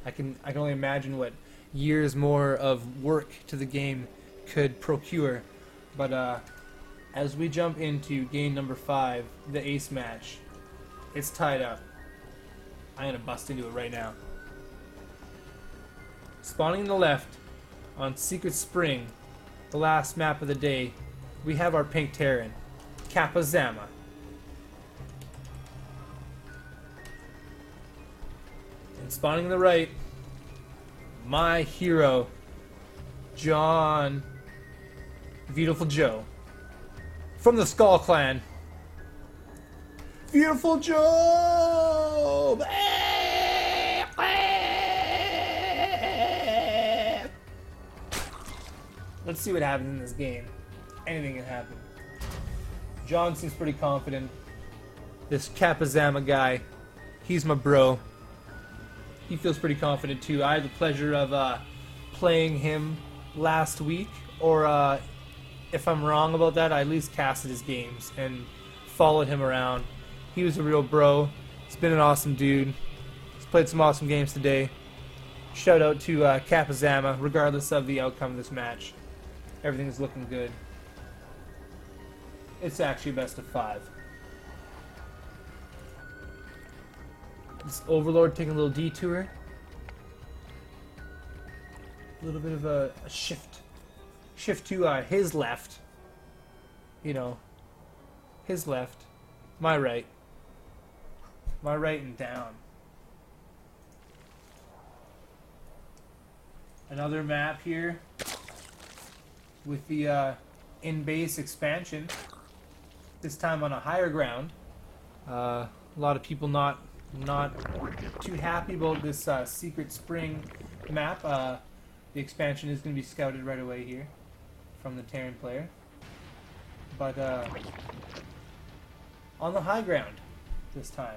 I can only imagine what years more of work to the game could procure. But as we jump into game number 5, the ace match, it's tied up. I'm gonna bust into it right now. Spawning on the left on Secret Spring, the last map of the day, we have our pink Terran, Kapazama. And spawning on the right, my hero, John, Beautiful Joe, from the Skull Clan. Beautiful Joe! Let's see what happens in this game. anything can happen. John seems pretty confident. This Kapazama guy, he's my bro. He feels pretty confident too. I had the pleasure of playing him last week, or if I'm wrong about that, I at least casted his games and followed him around. He was a real bro. He's been an awesome dude. He's played some awesome games today. Shout out to Kapazama, regardless of the outcome of this match. Everything's looking good. It's actually a best of 5. This Overlord taking a little detour. A little bit of a shift. Shift to his left. You know, his left. My right. My right and down. Another map here with the in-base expansion. This time on a higher ground. A lot of people not too happy about this Secret Spring map. The expansion is going to be scouted right away here from the Terran player. But on the high ground this time.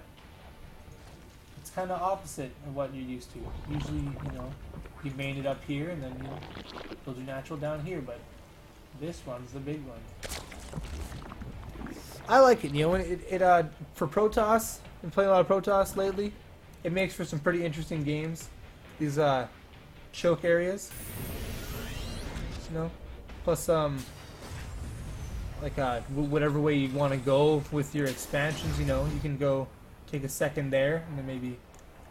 It's kind of opposite of what you're used to. Usually, you know, you main it up here and then you build your natural down here, but this one's the big one. I like it, you know, it for Protoss, been playing a lot of Protoss lately. It makes for some pretty interesting games. These choke areas, you know, plus like whatever way you want to go with your expansions, you know, you can go take a second there and then maybe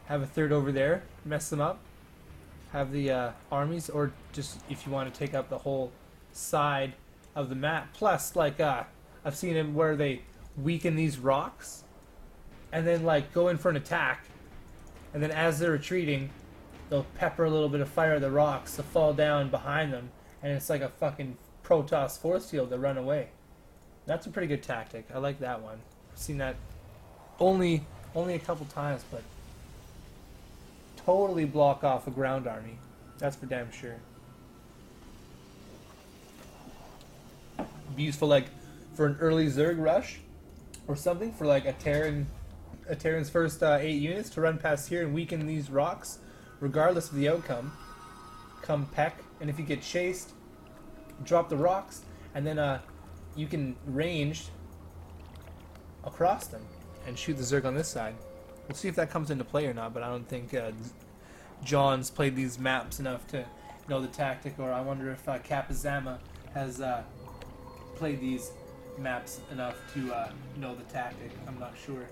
have a third over there, mess them up, have the armies, or just if you want to take up the whole side of the map. Plus, like I've seen them where they weaken these rocks and then like go in for an attack, and then as they're retreating they'll pepper a little bit of fire at the rocks to fall down behind them, and it's like a fucking Protoss force field to run away. That's a pretty good tactic. I like that one. I've seen that only a couple times, but totally block off a ground army. That's for damn sure. Be useful like for an early Zerg rush or something, for like a Terran's first 8 units to run past here and weaken these rocks regardless of the outcome. Come peck, and if you get chased, drop the rocks, and then you can range across them and shoot the Zerg on this side. We'll see if that comes into play or not, but I don't think John's played these maps enough to know the tactic, or I wonder if Kapazama has played these maps enough to know the tactic. I'm not sure.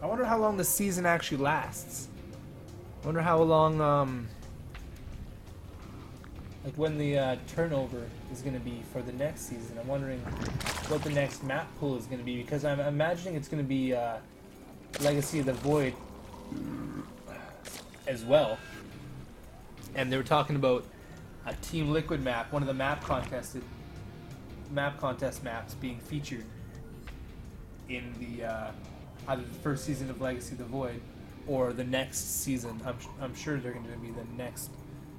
I wonder how long the season actually lasts. I wonder how long, like when the turnover is going to be for the next season. I'm wondering what the next map pool is going to be, because I'm imagining it's going to be Legacy of the Void as well. And they were talking about a Team Liquid map, one of the map contest maps being featured in the either the first season of Legacy of the Void or the next season. I'm sure they're going to be the next,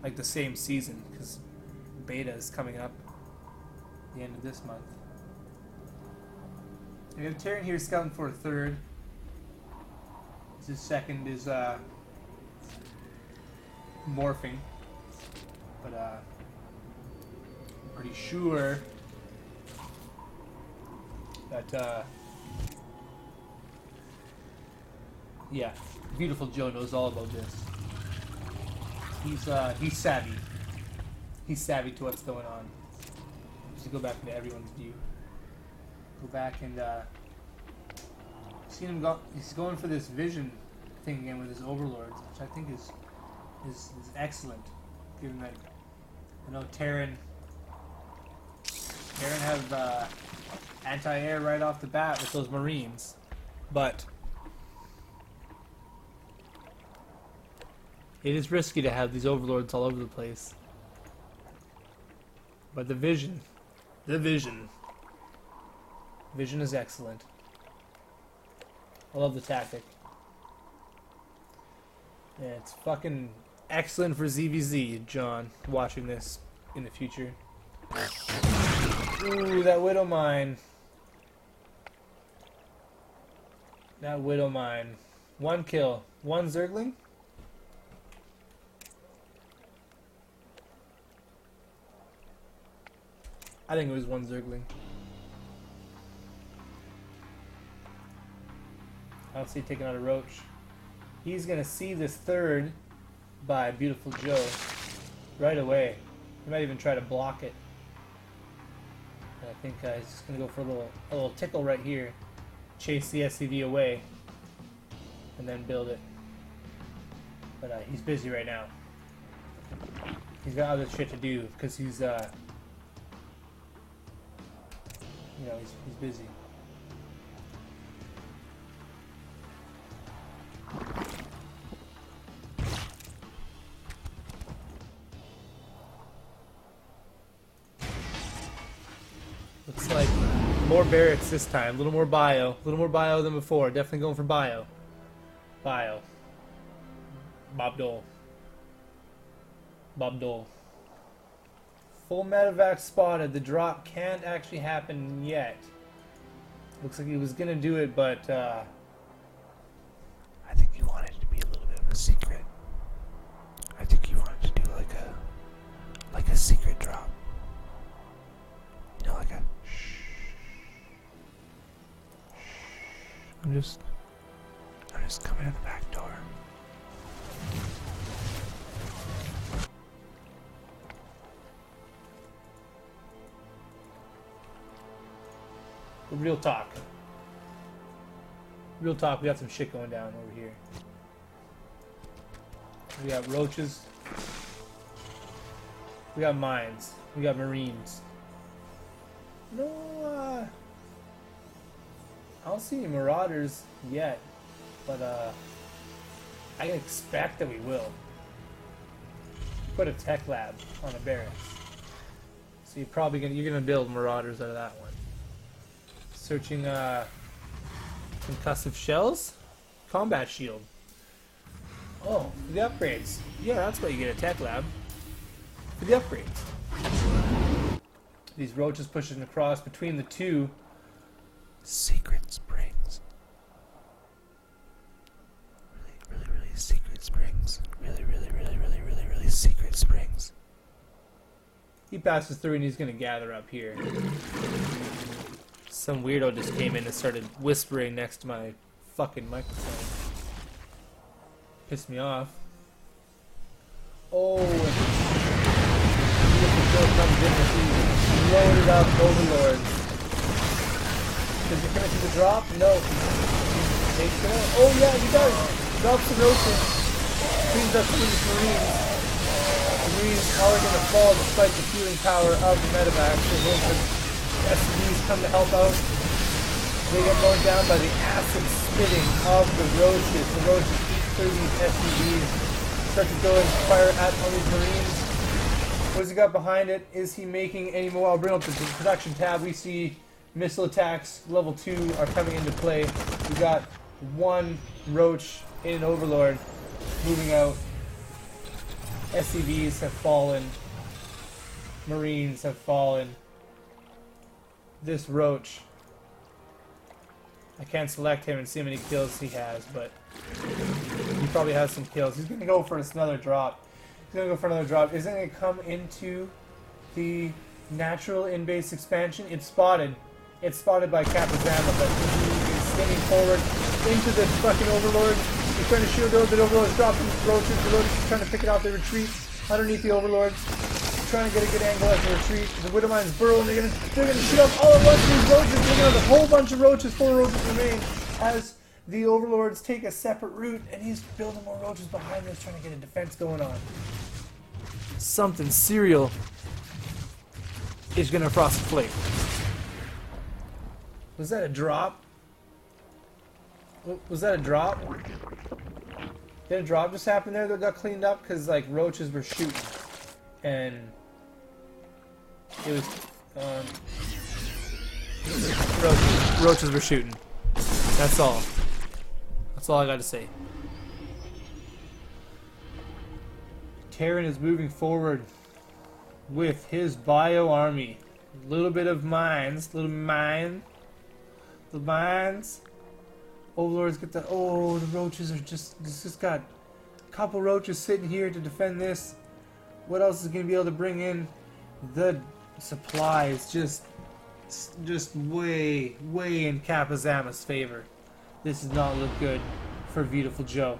like the same season, because beta is coming up at the end of this month. We have Terran here scouting for a third. His second is morphing, but I'm pretty sure that yeah, Beautiful Joe knows all about this. He's savvy. He's savvy to what's going on. Just to go back into everyone's view. Go back and see him go. He's going for this vision thing again with his overlords, which I think is excellent. Given that I know Terran have anti-air right off the bat with those Marines, but it is risky to have these overlords all over the place. But the vision is excellent. I love the tactic. Yeah, it's fucking excellent for ZVZ, John, watching this in the future. Ooh, that Widow Mine. That Widow Mine. 1 kill. 1 Zergling. I think it was 1 Zergling. I don't see taking out a Roach. He's gonna see this third by Beautiful Joe right away. He might even try to block it. And I think he's just gonna go for a little tickle right here, chase the SCV away, and then build it. But he's busy right now. He's got other shit to do because he's you know, he's busy. Looks like more barracks this time. A little more bio. A little more bio than before. Definitely going for bio. Bio. Bob Dole. Bob Dole. Full medevac spotted. The drop can't actually happen yet. Looks like he was gonna do it, but I think he wanted it to be a little bit of a secret. I think he wanted to do like a secret drop. You know, like a shh. I'm just coming in the back door. real talk. Real talk, we got some shit going down over here. We got roaches. We got mines. We got marines. No, I don't see any marauders yet, but I can expect that we will. Put a tech lab on a barracks, so you're gonna build marauders out of that one. Searching concussive shells, combat shield. Oh, for the upgrades. Yeah, that's why you get a tech lab. For the upgrades. These roaches pushing across between the two. Secret springs. Really secret springs. Really secret springs. He passes through and he's gonna gather up here. Some weirdo just came in and started whispering next to my fucking microphone. Pissed me off. Oh, beautiful show comes in with these loaded up overlords. Does he finish the drop? No. Takes it out. Oh yeah, he does. Drops the roaches. Cleans up these marines. The marines are going to fall despite the healing power of the medevac. So SCVs come to help out. They get mowed down by the acid spitting of the roaches. The roaches eat through these SCVs. Start to go and fire at all these marines. What's he got behind it? Is he making any more? I'll bring up the production tab. We see missile attacks level 2 are coming into play. We got one roach in an overlord moving out. SCVs have fallen. Marines have fallen. This roach, I can't select him and see how many kills he has, but he probably has some kills. He's going to go for another drop. Isn't it going to come into the natural in-base expansion? It's spotted. It's spotted by Capizama, but he's skimming forward into the fucking overlord. He's trying to shield over the overlords, dropping roaches. The roaches are trying to pick it off. They retreat underneath the overlords. Trying to get a good angle as they retreat. The Widow Mine's burrow, and they're gonna shoot up all at once. These roaches, they're gonna have a whole bunch of roaches. 4 roaches remain as the overlords take a separate route, and he's building more roaches behind this, trying to get a defense going on. Something serial is gonna frost a flake. Was that a drop? Was that a drop? Did a drop just happen there that got cleaned up? Because like roaches were shooting, and it was roaches were shooting. That's all. That's all I got to say. Terran is moving forward. with his bio army. A little bit of mines, little mines. Overlords get the the roaches are just got a couple roaches sitting here to defend this. What else is gonna be able to bring in the supplies? Just way in Kapazama's favor. This does not look good for Beautiful Joe.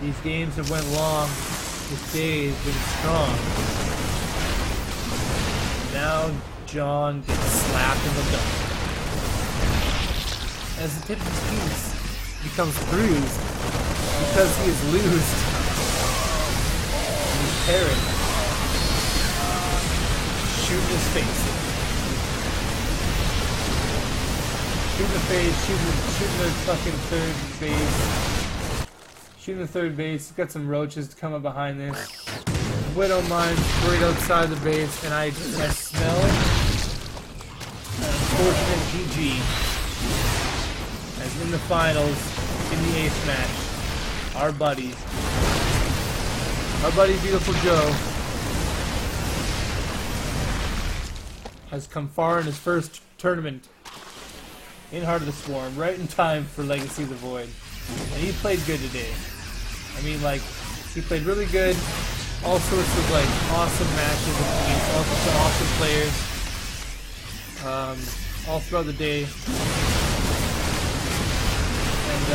These games have went long. This day has been strong. Now John gets slapped in the gut. As the tip of his penis becomes bruised because he is loosed. And his parrot shooting his face. Shooting the face, shooting the fucking third base. Shooting the third base. Got some roaches to come up behind this. Widow mine's right outside the base, and I smell an unfortunate GG. As in the finals, in the 8th match, our buddy Beautiful Joe, has come far in his first tournament in Heart of the Swarm, right in time for Legacy of the Void. And he played good today. I mean, like, he played really good. All sorts of, like, awesome matches against all sorts of awesome players. All throughout the day. And,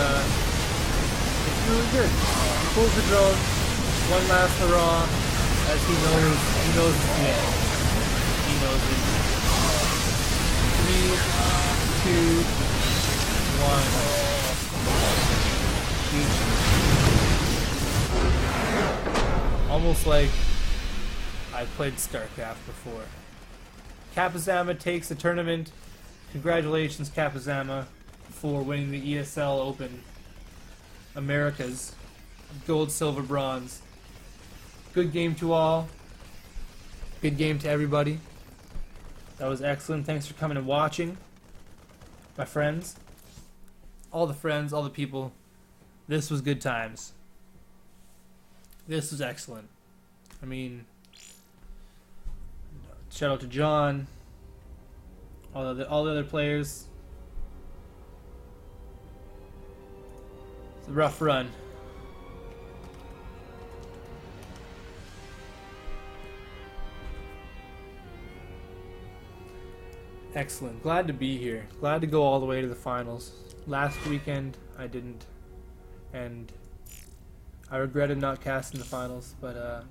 it's really good. He pulls the drone, one last hurrah, as he knows it's the end. He knows it. 3, 2, 1. Almost like I played StarCraft before. Kapazama takes the tournament. Congratulations, Kapazama, for winning the ESL Open Americas. Gold, silver, bronze. Good game to all. Good game to everybody. That was excellent. Thanks for coming and watching. My friends. All the friends, all the people. This was good times. This was excellent. I mean, shout out to John. All the other players. It's a rough run. Excellent. Glad to be here. Glad to go all the way to the finals. Last weekend I didn't, and I regretted not casting the finals, but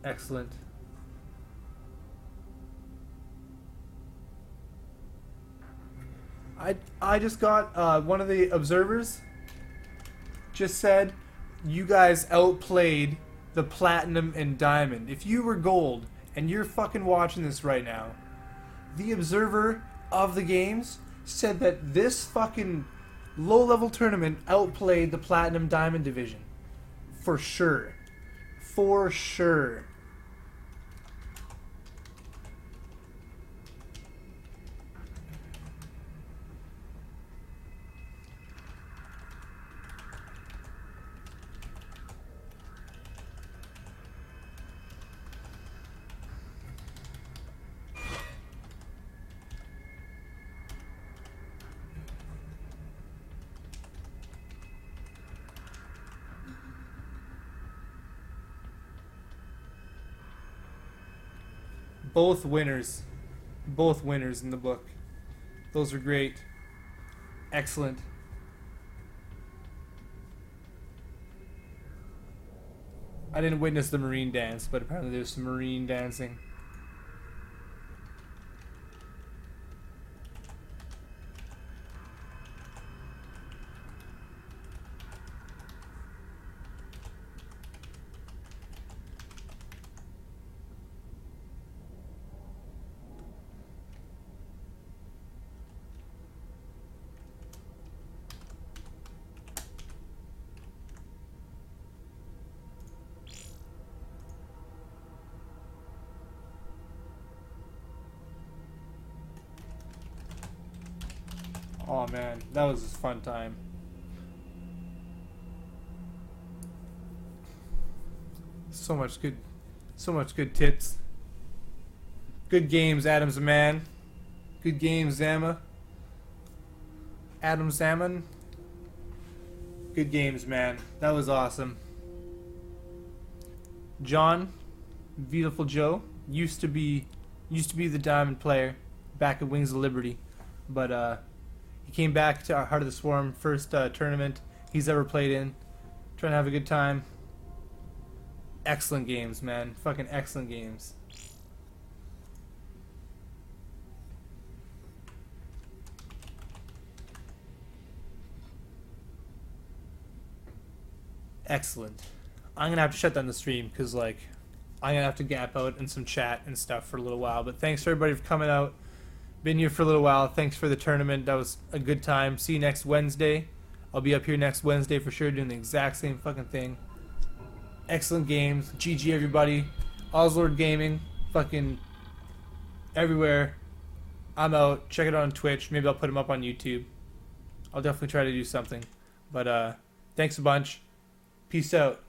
excellent. I just got one of the observers just said you guys outplayed the platinum and diamond. If you were gold and you're fucking watching this right now, the observer of the games said that this fucking low-level tournament outplayed the platinum diamond division. For sure. For sure. Both winners in the book. Those are great. Excellent. I didn't witness the Marine dance, but apparently there's some Marine dancing. Oh man, that was a fun time. So much good tits. Good games, Adam's man. Good games, Zama. Adam Zaman. Good games, man. That was awesome. John, Beautiful Joe, used to be the diamond player back at Wings of Liberty, but he came back to our Heart of the Swarm first tournament he's ever played in, trying to have a good time. Excellent games, man. Fucking excellent games. Excellent. I'm gonna have to shut down the stream because like I'm gonna have to gap out in some chat and stuff for a little while. But thanks for everybody for coming out. Been here for a little while. Thanks for the tournament. That was a good time. See you next Wednesday. I'll be up here next Wednesday for sure doing the exact same fucking thing. Excellent games. GG everybody. ozlordgaming. Fucking everywhere. I'm out. Check it out on Twitch. Maybe I'll put them up on YouTube. I'll definitely try to do something. But thanks a bunch. Peace out.